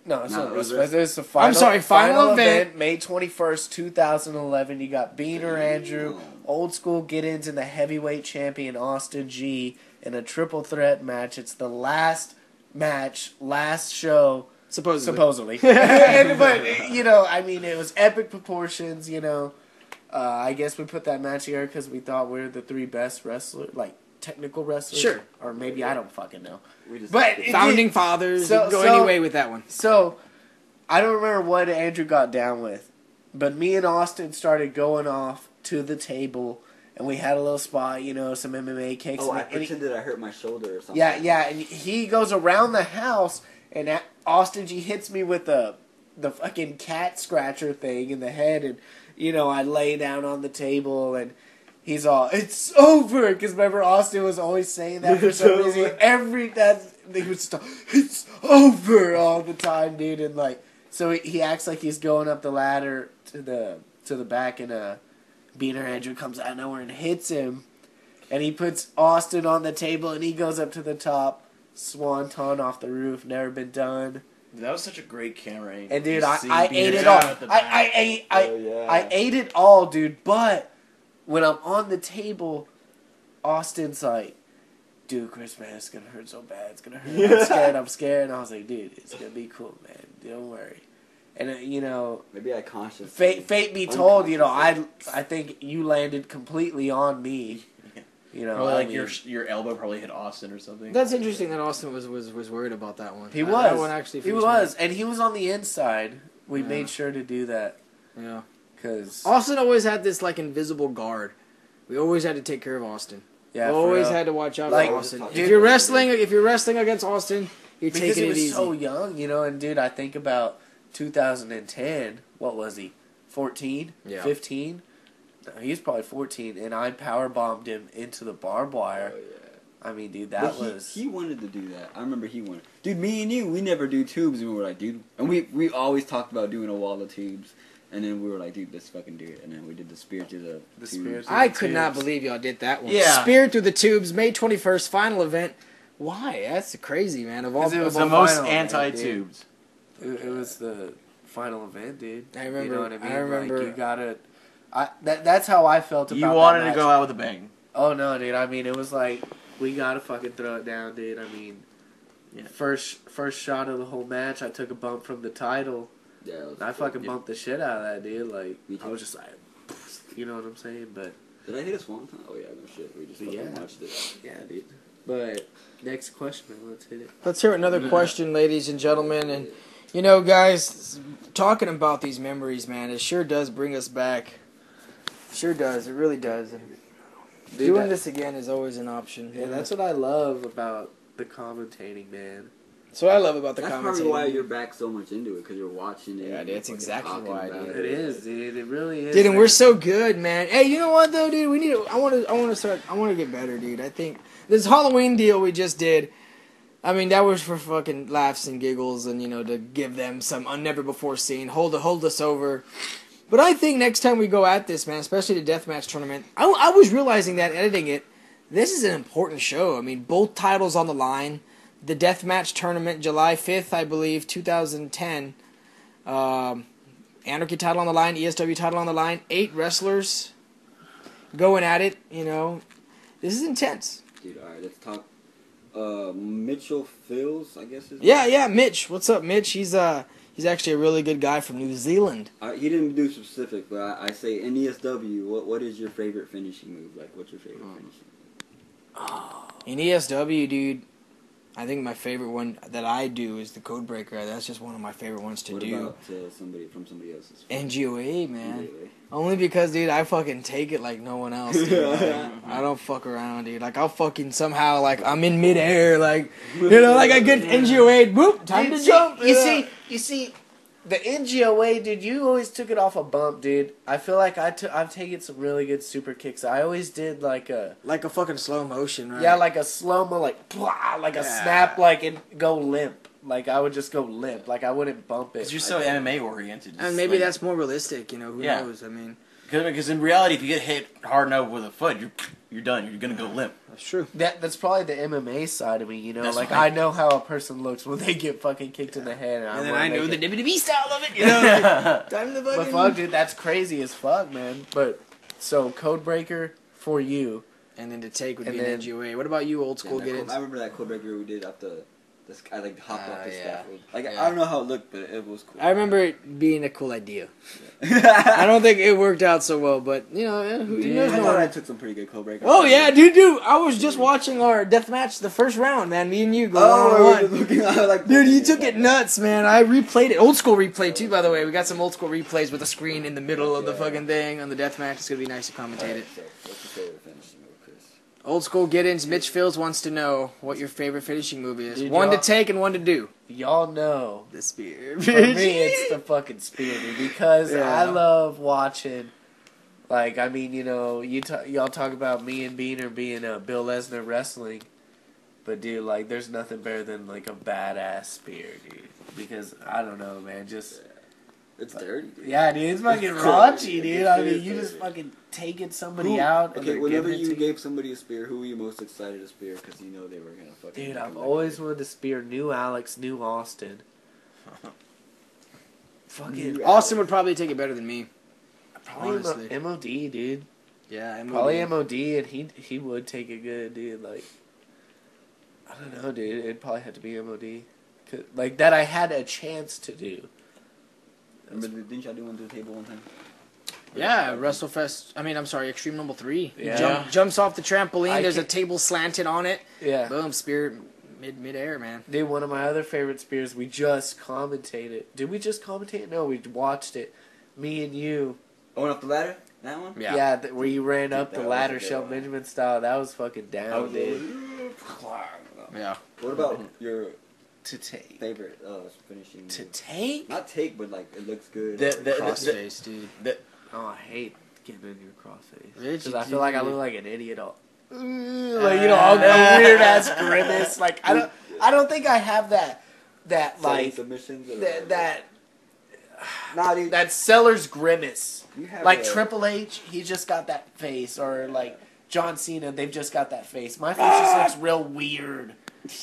no, it's No, not it was WrestleFest. It's the final, I'm sorry, final event. May 21st, 2011. You got Beaner Andrew, Old School Get-Ins, and the heavyweight champion Austin G in a triple threat match. It's the last match, last show, supposedly. But, you know, I mean, it was epic proportions, you know. I guess we put that match here because we thought we were the three best wrestlers, like technical wrestlers. Sure. Or maybe I don't fucking know. We just But it Founding did- fathers. So- You can go so- any way with that one. So, I don't remember what Andrew got down with, but me and Austin started going off to the table, and we had a little spot, you know, some MMA kicks. Oh, I and he- pretended I hurt my shoulder or something. yeah, and he goes around the house, and Austin G hits me with the fucking cat scratcher thing in the head, and, you know, I lay down on the table, and he's all, it's over, because remember Austin was always saying that for some reason. He was just, it's over all the time, dude, and like, so he acts like he's going up the ladder to the back, and Beaner Andrew comes out of nowhere and hits him, and he puts Austin on the table, and he goes up to the top, swanton off the roof, never been done. That was such a great camera angle. And dude, You I see ate Peter it all. at the back. I ate it all, dude. But when I'm on the table, Austin's like, dude, Chris, man, it's gonna hurt so bad. It's gonna hurt. I'm scared. And I was like, dude, it's gonna be cool, man. Don't worry. And you know, Maybe I consciously. fate be told, you know, I think you landed completely on me. You know, Probably like I mean, your elbow probably hit Austin or something. That's interesting that Austin was worried about that one. he was. That one actually. He freaks me was, out. and he was on the inside. We Yeah. made sure to do that Yeah. because Austin always had this like invisible guard. We always had to take care of Austin. yeah, we for always real. had to watch out Like, for Austin. dude- If you're wrestling against Austin, you're because taking he it was easy. so young, you know. And dude, I think about 2010. What was he? 14, Yeah. 15. No, he was probably 14, and I power bombed him into the barbed wire. Oh, yeah. I mean, dude, But that was. he wanted to do that. I remember he wanted. Dude, me and you, we never do tubes, and we were like, dude, and we always talked about doing a wall of tubes, and then we were like, dude, let's fucking do it, and then we did the spear to the The tubes. spear to- I could not believe y'all did that one. Yeah. Spear through the tubes, May 21st, final event. Why? That's crazy, man. Of all, 'Cause it was of the all most final, man, anti-tubes. It was the final event, dude. I remember- You know what I mean? I remember- Like, you gotta. That's how I felt about. You that wanted to match. go out with a bang. Oh no, dude! I mean, it was like we gotta fucking throw it down, dude. I mean, Yeah. first shot of the whole match, I took a bump from the title. Yeah, it was And I fucking yeah. bumped the shit out of that, dude. Like Me too. I was just like, you know what I'm saying? But Did I hit a swanton? Oh yeah, no shit. We just fucking Yeah. watched it. yeah, dude. But next question, man. Let's hit it. Let's hear another question, ladies and gentlemen. And you know, guys, talking about these memories, man, it sure does bring us back. Sure does. It really does. And Dude, doing that- this again is always an option. Yeah, that's what I love about the commentating, man. That's what I love about the That's commentating. probably why you're back so much into it, because you're watching it. Yeah, and that's fucking exactly talking why, about dude. It is, dude. It really is. Dude, and man. we're so good, man. Hey, you know what though, dude? We need to. I want to get better, dude. I think this Halloween deal we just did. I mean, that was for fucking laughs and giggles, and you know, to give them some never before seen, hold us over. But I think next time we go at this, man, especially the deathmatch tournament, I was realizing that editing it, this is an important show. I mean, both titles on the line. The deathmatch tournament, July 5th, I believe, 2010. Anarchy title on the line, ESW title on the line. 8 wrestlers going at it. You know, this is intense. Dude, alright, let's talk. Mitchell Fields, I guess. Yeah, Mitch. What's up, Mitch? He's actually a really good guy from New Zealand. He didn't do specific, but I say in ESW, what is your favorite finishing move? Like, what's your favorite finishing move? In ESW, dude, I think my favorite one that I do is the Code Breaker. That's just one of my favorite ones to What do. about somebody from somebody else's? NGOA, man. Anyway. Only because, dude, I fucking take it like no one else, dude. Like, I don't fuck around, dude. Like, I'll fucking somehow, like, I'm in midair, like, you know, like I get NGOA, boop, time to jump. You see, the NGOA, dude, you always took it off a bump, dude. I feel like I've taken some really good super kicks. I always did like a fucking slow motion, right? yeah, like a slow-mo, like blah, like a snap, like and go limp. Like I would just go limp. Like I wouldn't bump it. Because you're so MMA oriented. And maybe that's more realistic, you know, who Yeah. knows? I mean, Because in reality, if you get hit hard enough with a foot, you're done. You're gonna go limp. that's true. That's probably the MMA side of me, you know. That's Like right. I know how a person looks when they get fucking kicked in the head, and, And then wanna I know make the it. WWE style of it, you know? Like, time to But fucking... fuck, dude, that's crazy as fuck, man. But so Code Breaker for you. And then to take would And be an then- NGOA. What about you, old school I get-ins? remember that code breaker we did after this guy like hopped off the yeah. scaffold. Like Yeah. I don't know how it looked, but it was cool. I remember it being a cool idea. I don't think it worked out so well, but, you know, who Dude, knows? I No thought I one. took some pretty good code breakers. Oh, yeah, dude. I was just watching our death match, the first round, man. Me and you go Oh, we were one-on-one. looking at like Dude, you took it nuts, man. I replayed it. Old school replay, too, by the way. We got some old school replays with a screen in the middle of the fucking thing on the death match. It's going to be nice to commentate it. So, what's your favorite finishing move, Chris? Old school get-ins. Mitch Fields wants to know what your favorite finishing move is. Dude, One to y'all- take and one to do. Y'all know The spear. for me it's the fucking spear, dude, because Yeah. I love watching. Like I mean, you know, y'all talk about me and Beaner being Bill Lesnar wrestling, but dude, like there's nothing better than like a badass spear, dude. Because I don't know, man, just It's dirty, dude. Yeah, dude, it's fucking raunchy, dude. I mean, you just fucking taking somebody out. And Okay, they're whenever giving it you to gave somebody a spear, who were you most excited to spear because you know they were gonna fucking. Dude, come I've back always later? wanted to spear new Alex, new Austin. Fucking Austin would probably take it better than me. probably honestly. MOD, dude. Yeah, Probably MOD, and he would take it good, dude. Like, I don't know, dude. It'd probably have to be MOD, like that. I had a chance to do. Remember, didn't y'all do one to the table one time? Yeah, WrestleFest. I mean, I'm sorry, Extreme Rumble 3. Yeah. Jumps off the trampoline. I There's a can't- table slanted on it. Yeah, Boom, spear mid-air, man. dude. One of my other favorite spears. We just commentated. Did we just commentate it? No, we watched it. Me and you. Going up the ladder? That one? Yeah, where you ran up That the was ladder, a good Shelton one. Benjamin style. That was fucking down, dude. Yeah. What about your To take. favorite finishing? To move? take? Not take, but like it looks good. Crossface, dude. Oh, I hate getting in your crossface. Really? Because I feel like I look like an idiot. Like, you know, a weird ass grimace. Like, I don't think I have that like, submissions. that Nah, dude. seller's grimace. You have Like a- Triple H, he's just got that face. Or like John Cena, they've just got that face. My face just looks real weird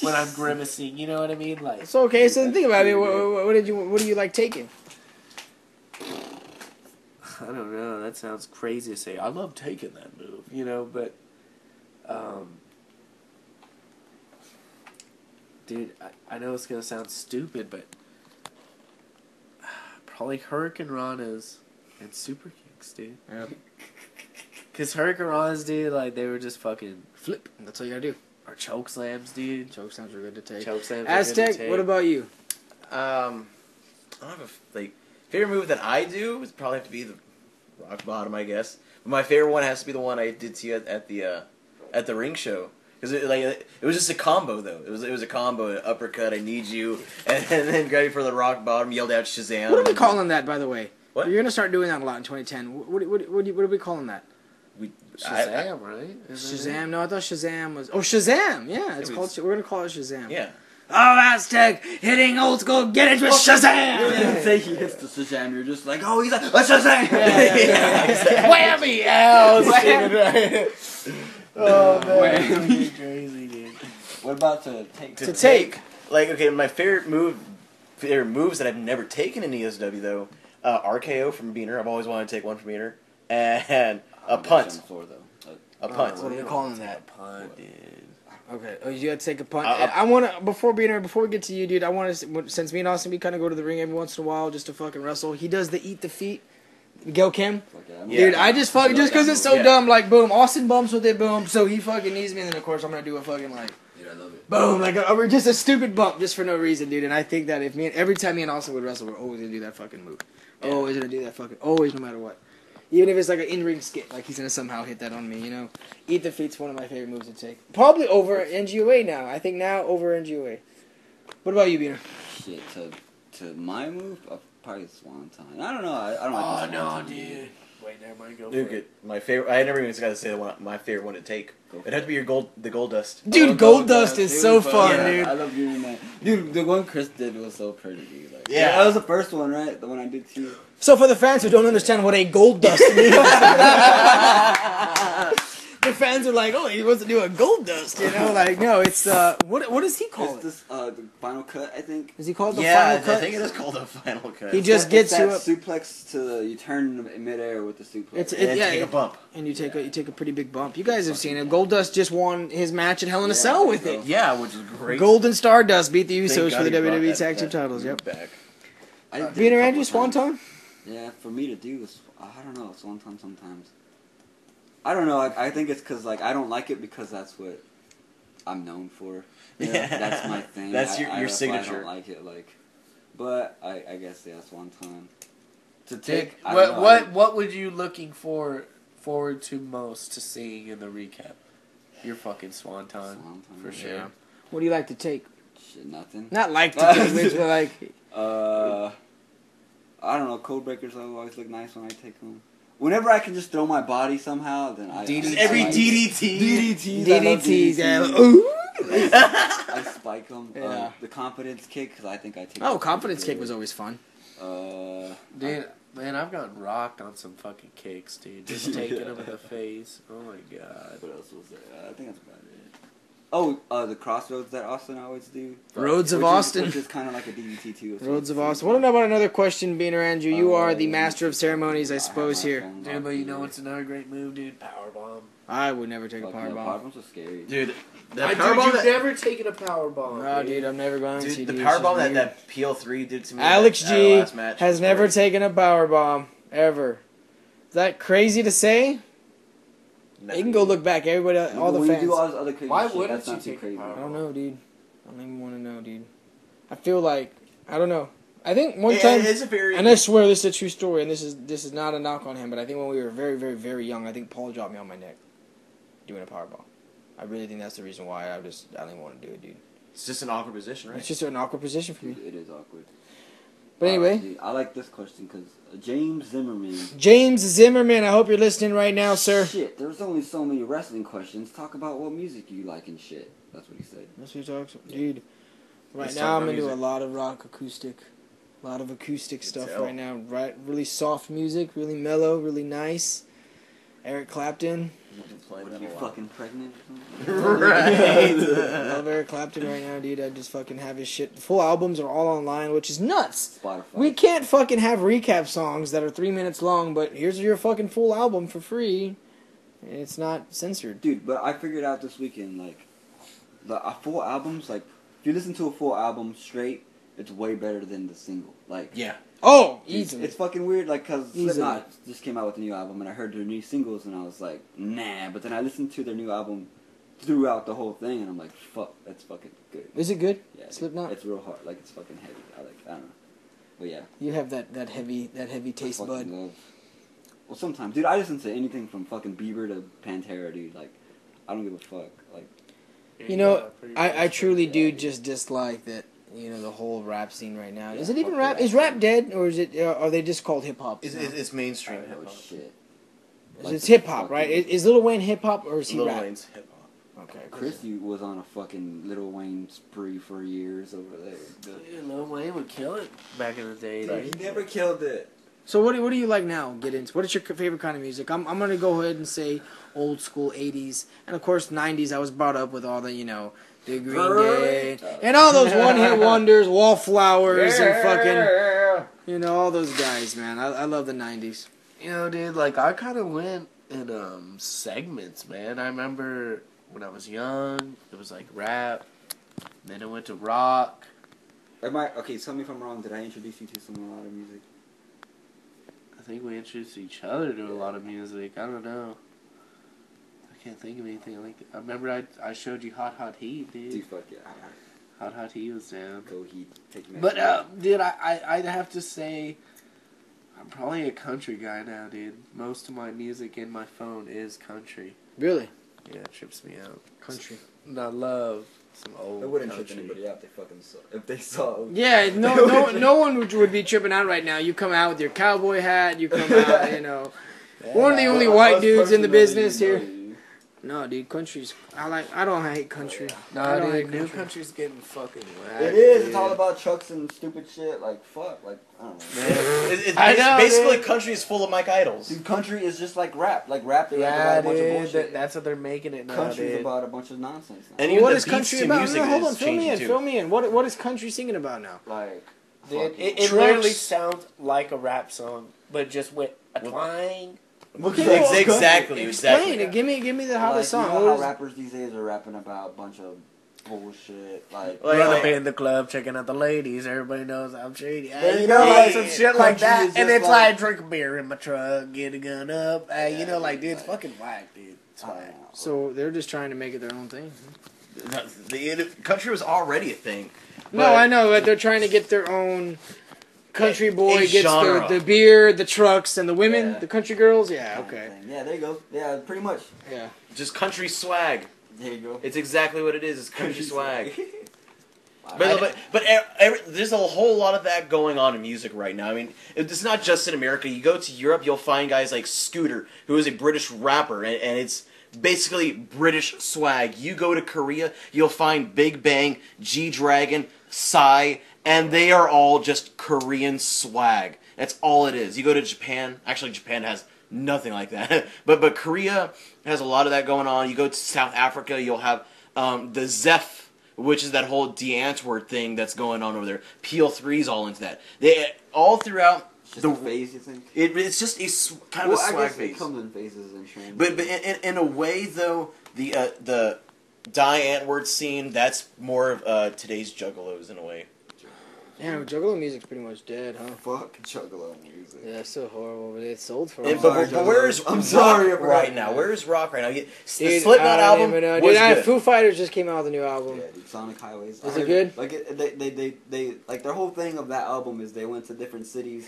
when I'm grimacing. You know what I mean? Like, So okay, so think about it. What do you like taking? I don't know. That sounds crazy to say. I love taking that move, you know, but, dude, I know it's gonna sound stupid, but probably Hurricane Ranas and Super Kicks, dude. Yeah. Cause Hurricane Ranas, dude, like they were just fucking Flip. That's all you gotta do. or choke slams, dude. Choke slams are good to take. Choke slams. are good to Aztec, take. what about you? I don't have a favorite move that I do would probably have to be the rock bottom, I guess. But my favorite one has to be the one I did see at the ring show. Because it was just a combo though. It was a combo, an uppercut, I need you, and then grab you for the rock bottom, yelled out Shazam. What are we calling that, by the way? What? You're gonna start doing that a lot in 2010. What are we calling that? Shazam, right? Isn't it? Shazam? No, I thought Shazam was. Oh, Shazam! Yeah, it's It called. was- We're gonna call it Shazam. Yeah. Oh, Aztec hitting old school. Get it with You Shazam! didn't say he hits the Shazam. You're just like, oh, he's like, let's Shazam! Whammy! Oh man, you're crazy, dude. What about to take? To take. Like, okay, my favorite moves that I've never taken in ESW though, RKO from Beaner. I've always wanted to take one from Beaner, and a punt. On the floor, though. A punt. What are we calling that? Punt, dude. Okay. Oh, you got to take a punt. I- I want to before we get to you, dude. I want to since me and Austin we kind of go to the ring every once in a while just to fucking wrestle. He does the eat the feet. Gil Kim. Yeah. Dude, I just fucking just because it's so Yeah. dumb. Like boom, Austin bumps with it. Boom. So he fucking needs me, and then of course I'm gonna do a fucking like. Dude, I love it. Boom, like just a stupid bump, just for no reason, dude. And I think that if every time me and Austin would wrestle, we're always gonna do that fucking move. Yeah. Always gonna do that fucking, always, no matter what. Even if it's like an in-ring skit, like he's gonna somehow hit that on me, you know. Eat the feet's one of my favorite moves to take. Probably over NGOA now. I think now over NGOA. What about you, Beaner? Shit, to my move, probably Swanton. I don't know. I don't like the Swanton. dude. Wait, never mind. Go Dude, for it. my favorite. I never even got to say my favorite one to take. It'd have to be the gold dust. Dude, Oh, Gold Dust is dude, so but fun, yeah, dude. I love doing that. Dude, the one Chris did was so pretty, dude. Like, Yeah. that was the first one, right? The one I did to you. So for the fans who don't understand what a Gold Dust means, the fans are like, oh, he wants to do a Gold Dust, you know? Like, no, it's, what does he call It's it? this, the final cut, I think. Is he called the Yeah, Final Cut? I think it is called a final cut. He just gets it's you that up. suplex to you turn in midair with the suplex. and take a bump. And you take a pretty big bump. You guys have seen it. Goldust just won his match at Hell in a Cell with it. Yeah, which is great. Golden Stardust beat the Thank Usos God for the he brought WWE that- Tag Team that titles. move Yep. Back. I did it a Beaner couple Andrew, Swanton? times. Yeah, for me to do is, I don't know, Swanton sometimes. I don't know. I think it's because like I don't like it because that's what I'm known for. You know? Yeah. That's my thing. That's your that's why I signature. don't like it. Like, but I guess yeah, Swanton. To take. I What don't know, what would you looking forward to most to seeing in the recap? Your fucking Swanton, Swanton, for yeah. sure. What do you like to take? Shit, nothing. Not like to take, which, but like. I don't know. Code breakers always look nice when I take them. Whenever I can just throw my body somehow, then I DDT. Every like- DDT. DDTs, yeah. DDTs. Ooh. I spike them. Yeah. The confidence kick, because I think I take. Oh, confidence kick was always fun. Dude, man, I've gotten rocked on some fucking kicks, dude. Just taking them in the face. Oh my god. What else was there? I think that's about it. Oh, the crossroads that Austin always do. Roads of Austin. Which is kind of like a DDT too. Roads of Austin. Want to know about another question, Beaner Andrew? You are the master of ceremonies, I suppose, here. Dude, but you know what's another great move, dude? Powerbomb. I would never take a Fuck, powerbomb. Powerbombs are scary. Dude, the Dude, powerbomb you've that, never taken a powerbomb. No, dude, I'm never going to. dude, the dude. powerbomb It's just that PL3 did to me. Alex at our G last match has was never great. taken a powerbomb ever. Is that crazy to say? No, You can go look back. Everybody, all the When you fans. do all this other crazy Why shit, wouldn't that's you not too take a crazy. powerbomb? I don't know, dude. I don't even want to know, dude. I feel like I don't know. I think one time, It's a very. and I swear this is a true story, and this is not a knock on him, but I think when we were very, very, very young, I think Paul dropped me on my neck doing a powerbomb. I really think that's the reason why I don't even want to do it, dude. It's just an awkward position, right? It's just an awkward position for me. It is awkward. But anyway, Dude, I like this question because James Zimmerman. James Zimmerman, I hope you're listening right now, sir. Shit, there's only so many wrestling questions. Talk about what music you like and shit. That's what he said. That's what he talks about, dude. Right Let's now, talk I'm about into a music. lot of rock acoustic, a lot of acoustic stuff tell. right now. Right, really soft music, really mellow, really nice. Eric Clapton. Playing What, that you a lot. fucking pregnant? Right. I love Eric Clapton right now, dude. I just fucking have his shit. Full albums are all online, which is nuts. Spotify. We can't fucking have recap songs that are 3 minutes long, but here's your fucking full album for free. And it's not censored. Dude, but I figured out this weekend, like, the full albums, like, if you listen to a full album straight, it's way better than the single. Like, Yeah. Oh, It's, easily. it's fucking weird, like, because Easily. Slipknot just came out with a new album, and I heard their new singles, and I was like, nah. But then I listened to their new album throughout the whole thing, and I'm like, fuck, that's fucking good. Is it good? Yeah, Slipknot? It's real hard. Like, it's fucking heavy. I don't know. But yeah. You have that heavy taste I fucking bud. love. Well, sometimes, dude, I listen to anything from fucking Bieber to Pantera, dude. Like, I don't give a fuck. Like, You know, I truly do just dislike that. You know, the whole rap scene right now. Is it even fuck rap? the Is rap rap dead, or is it? Are they just called hip hop? It's mainstream oh hip hop. shit. It's hip hop, right? Is Lil Wayne hip hop or is he Lil rap? Wayne's hip hop. Okay, Christy was on a fucking Lil Wayne spree for years over there. Dude, Lil Wayne would kill it back in the day, He dude. never killed it. So what do you like now? Get into what is your favorite kind of music? I'm gonna go ahead and say old school '80s, and of course '90s. I was brought up with all the the Green Day and all those one hit wonders, Wallflowers and fucking all those guys, man. I love the '90s. You know, dude, like, I kind of went in segments, man. I remember when I was young, it was like rap, then it went to rock. Okay, tell me if I'm wrong. Did I introduce you to some a lot of music? I think we introduced each other to a lot of music. I don't know. I can't think of anything like that. I remember I showed you Hot Hot Heat, dude. Dude, fuck yeah. Hot Hot Heat was down. Go Heat. Take me. But, dude, I'd have to say I'm probably a country guy now, dude. Most of my music in my phone is country. Really, Yeah, it trips me out. country. And I love some old I wouldn't trip country. anybody out if they saw. Yeah, no one would be tripping out right now. You come out with your cowboy hat. You come out, one of the only white dudes in the business here. No, dude, country's. I don't hate country. I Nah, don't dude, hate new country. country's getting fucking whacked. It is. Dude. It's all about trucks and stupid shit. Like fuck. Like I don't know. It's I know, basically dude. country is full of Mike Idols. Dude, country is just like rap. Like rap, they rap Yeah, about a bunch of dude, bullshit. that's what they're making it now, Country's dude. about a bunch of nonsense now. And Well, even what the is beats country to about? music No, hold is on, fill me changing in. too. Fill me in. What is country singing about now? Like Dude, fuck it you. literally Trucks. sounds like a rap song, but just with a twang. Exactly. Explain it. Give me the hottest Like, song. You know What how is- rappers these days are rapping about a bunch of bullshit. Like Like, Run like- up in the club, checking out the ladies. Everybody knows I'm shady. There you You go, know, like like, some shit like country that. is And just it's like- like drink a beer in my truck, get a gun up. You know, like, dude, it's fucking whack, dude. It's I don't whack. know. So they're just trying to make it their own thing. The country was already a thing. No, but- I know, but they're trying to get their own. Country boy a gets genre. the beer, the trucks, and the women, Yeah. the country girls. Yeah, Kind of okay. thing. Yeah, there you go. Yeah, pretty much. Yeah. Just country swag. There you go. It's exactly what it is. It's country swag. Wow. But there's a whole lot of that going on in music right now. I mean, it's not just in America. You go to Europe, you'll find guys like Scooter, who is a British rapper, and it's basically British swag. You go to Korea, you'll find Big Bang, G-Dragon, Psy, and they are all just Korean swag. That's all it is. You go to Japan. Actually, Japan has nothing like that. but Korea has a lot of that going on. You go to South Africa, you'll have the Zeph, which is that whole D'Antwoord thing that's going on over there. PL3's all into that. They all throughout. Just a phase, you think? It's just kind of a swag I guess phase. it comes in phases and trends. But in a way, though, the D'Antwoord scene, that's more of today's juggalos in a way. Yeah, Juggalo music's pretty much dead, huh? Fuck Juggalo music. Yeah, it's so horrible, but it's sold for. But where's I'm sorry rock right now? Where's rock right now? The Dude, Slipknot album was good. Foo Fighters just came out with a new album. Yeah, dude, Sonic Highways. Is it good? Like they like their whole thing of that album is they went to different cities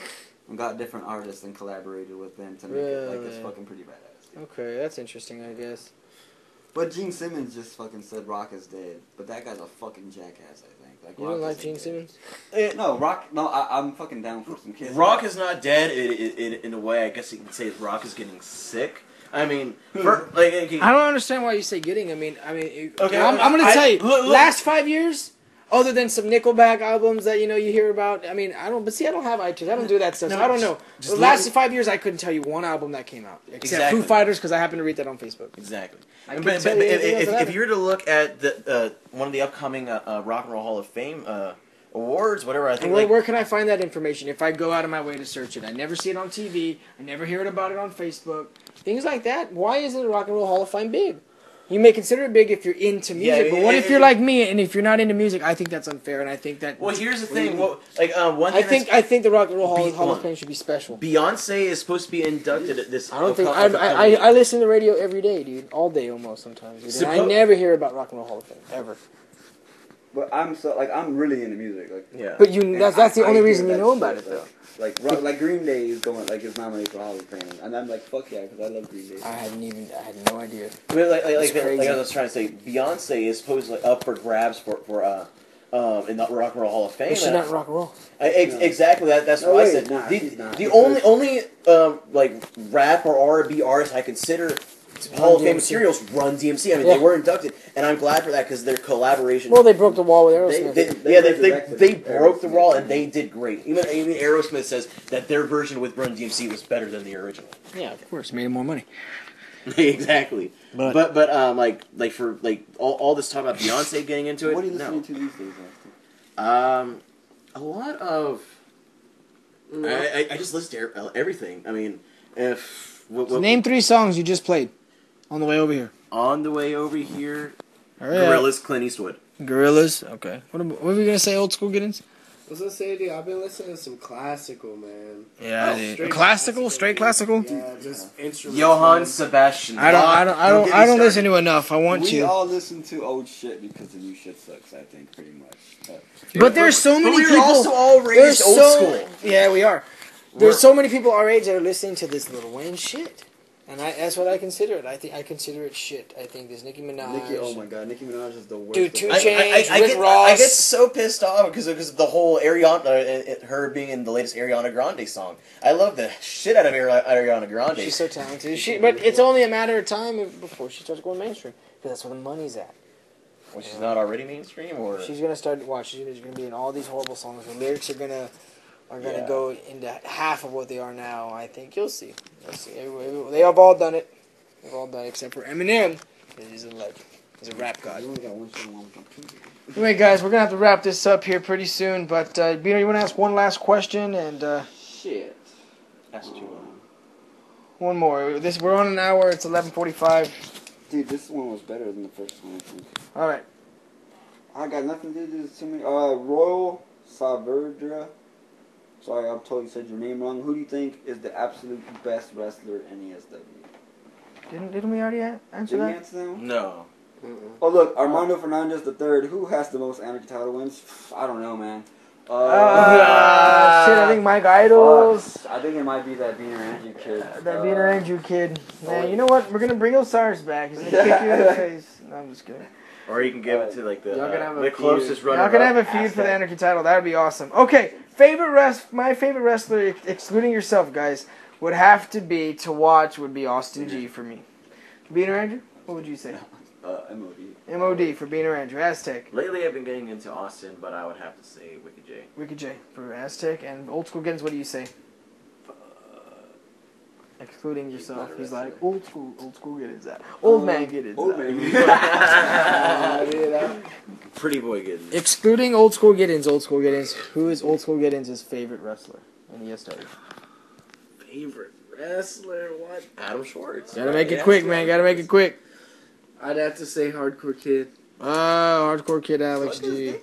and got different artists and collaborated with them to make it like it's fucking pretty badass. Dude. Okay, that's interesting, I guess. But Gene Simmons just fucking said rock is dead. But that guy's a fucking jackass, I think. Like, You don't like Gene Simmons? No, rock. No, I'm fucking down for some kids. Rock is not dead. In a way, I guess you can say rock is getting sick. I mean, I don't understand why you say getting. I mean, Okay, I'm going to tell you. look. Last 5 years, other than some Nickelback albums that you hear about. I mean, I don't have iTunes. I don't do that stuff. So I don't know. The last 5 years, I couldn't tell you one album that came out except Exactly. Foo Fighters because I happen to read that on Facebook. Exactly. I But couldn't tell you anything else about if it. you were to look at the one of the upcoming Rock and Roll Hall of Fame awards, whatever, I think. And where can I find that information if I go out of my way to search it? I never see it on TV. I never hear about it on Facebook. Things like that. Why isn't the Rock and Roll Hall of Fame big? You may consider it big if you're into music, but what if you're like me and if you're not into music? I think that's unfair, and I think that. Well, here's the thing. One I thing think the Rock and Roll Hall of Fame should be special. Beyonce is supposed to be inducted at this. I don't think I listen to radio every day, dude, all day almost sometimes. Dude. And I never hear about Rock and Roll Hall of Fame ever. But I'm really into music. Like, yeah. But that's the only hear reason you that know shit, about it, though. Like Green Day is nominated for Hall of Fame, and I'm like, fuck yeah, because I love Green Day. I had no idea. But like crazy. I was trying to say, Beyonce is supposedly up for grabs for in the Rock and Roll Hall of Fame. But she's not rock and roll. Exactly. That's No, what I wait, said. nah, she's not, The because- only like rap or R&B artist I consider Hall of Fame materials Run DMC. I mean, they were inducted, and I'm glad for that because their collaboration. Well, they broke the wall with Aerosmith. They broke the wall and they did great. Even Aerosmith says that their version with Run DMC was better than the original. Yeah, of course, made more money. Exactly. But like for all this talk about Beyonce getting into it. What are you listening to these days, Austin? A lot of. I just listen to everything. I mean, Name 3 songs you just played on the way over here. On the way over here, Hurry Gorillaz, Clint Eastwood. Gorillaz. Okay. What were we gonna say? Old school Giddens? I was gonna say, dude, I've been listening to some classical, man. Yeah, Straight classical, straight classical. Yeah, just instruments. Johann Sebastian. I don't listen to enough. I want We to. all listen to old shit because the new shit sucks. I think pretty much. But there's so many we're people. also all raised old school. Yeah, we are. There's so many people our age that are listening to this Lil Wayne shit, and that's what I consider it. I consider it shit. I think this Nicki Minaj. Oh my god, Nicki Minaj is the worst. Dude, 2 I Chainz, get Rick Ross. I get so pissed off because of the whole Ariana, her being in the latest Ariana Grande song. I love the shit out of Ariana Grande. She's so talented. But it's only a matter of time before she starts going mainstream, because that's where the money's at. Well, she's not already mainstream, or She's gonna start. Watch. She's gonna be in all these horrible songs. The lyrics are gonna go into half of what they are now. I think you'll see. They have all done it. They've all done it except for Eminem. He's a legend. He's a rap god. You only got one shit, one. Anyway, guys, we're gonna have to wrap this up here pretty soon. But Bino, you want to ask one last question and Shit. that's too one more. We're on an hour. It's 11:45. Dude, this one was better than the first one, I think. All right. I got nothing to do with me. Royal Saavedra. Sorry, I totally said your name wrong. Who do you think is the absolute best wrestler in ESW? Didn't we already answer Did we that? answer that one? No. Oh, look, Armando Fernandez III. Who has the most amateur title wins? I don't know, man. Shit, I think Mike Idols. I think it might be that Beaner Andrew kid. That Beaner Andrew kid. Man, you know what? We're gonna bring Osiris back. He's gonna kick you in the face. No, I'm just kidding. Or you can give it to like Y'all can have a the closest runner. Y'all can have a feud for the Anarchy title. That would be awesome. Okay, my favorite wrestler, excluding yourself, guys, would have to be to watch would be Austin G for me. Beaner Andrew, what would you say? MOD. MOD for Beaner Andrew. Aztec. Lately, I've been getting into Austin, but I would have to say Wicked J. Wicked J for Aztec. And Old School Giddens, what do you say? Excluding yourself. He's like, old school Giddens. That. Old man Giddens. Old man. Pretty boy Giddens. Excluding Old School Giddens, who is Old School Giddens' favorite wrestler in ESW? Favorite wrestler? What? Adam Schwartz. Gotta make it quick, man. Gotta make it quick. I'd have to say Hardcore Kid. Hardcore Kid Alex G.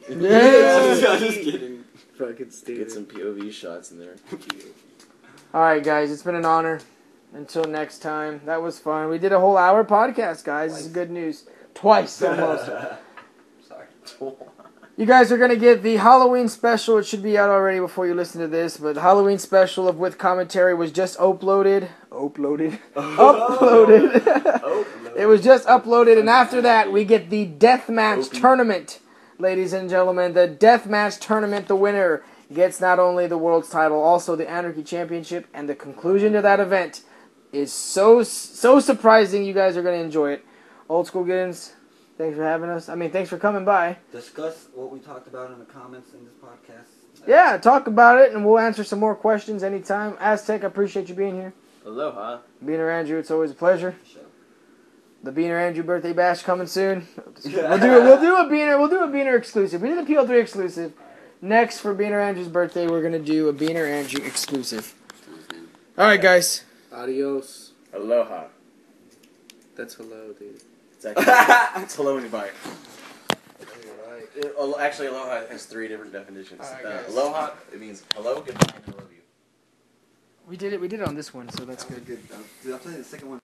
I'm Yeah. just kidding. Fucking stupid. Get some POV shots in there. Alright, guys, it's been an honor. Until next time. That was fun. We did a whole hour podcast, guys. This is good news. Twice, almost. Sorry. You guys are going to get the Halloween special. It should be out already before you listen to this. But the Halloween special of With Commentary was just uploaded. Uploaded. It was just uploaded. And after that, we get the Deathmatch Tournament. Ladies and gentlemen, the Deathmatch Tournament, the winner gets not only the world's title, also the Anarchy Championship, and the conclusion to that event is so surprising. You guys are going to enjoy it. Old School Giddens, thanks for having us. Thanks for coming by. Discuss what we talked about in the comments in this podcast. Yeah, talk about it, and we'll answer some more questions anytime. Aztec, I appreciate you being here. Aloha. Beaner Andrew, it's always a pleasure. Sure. The Beaner Andrew birthday bash coming soon. We'll do a Beaner exclusive. We did a PL3 exclusive. Next, for Beaner Andrew's birthday, we're going to do a Beaner Andrew exclusive. Alright, guys. Adios. Aloha. That's hello, dude. It's actually it's hello when you buy it. Actually, aloha has 3 different definitions. Alright, guys. Aloha, it means hello, goodbye, and I love you. We did it on this one, so that's That was good. good. Dude, I'll tell you the second one.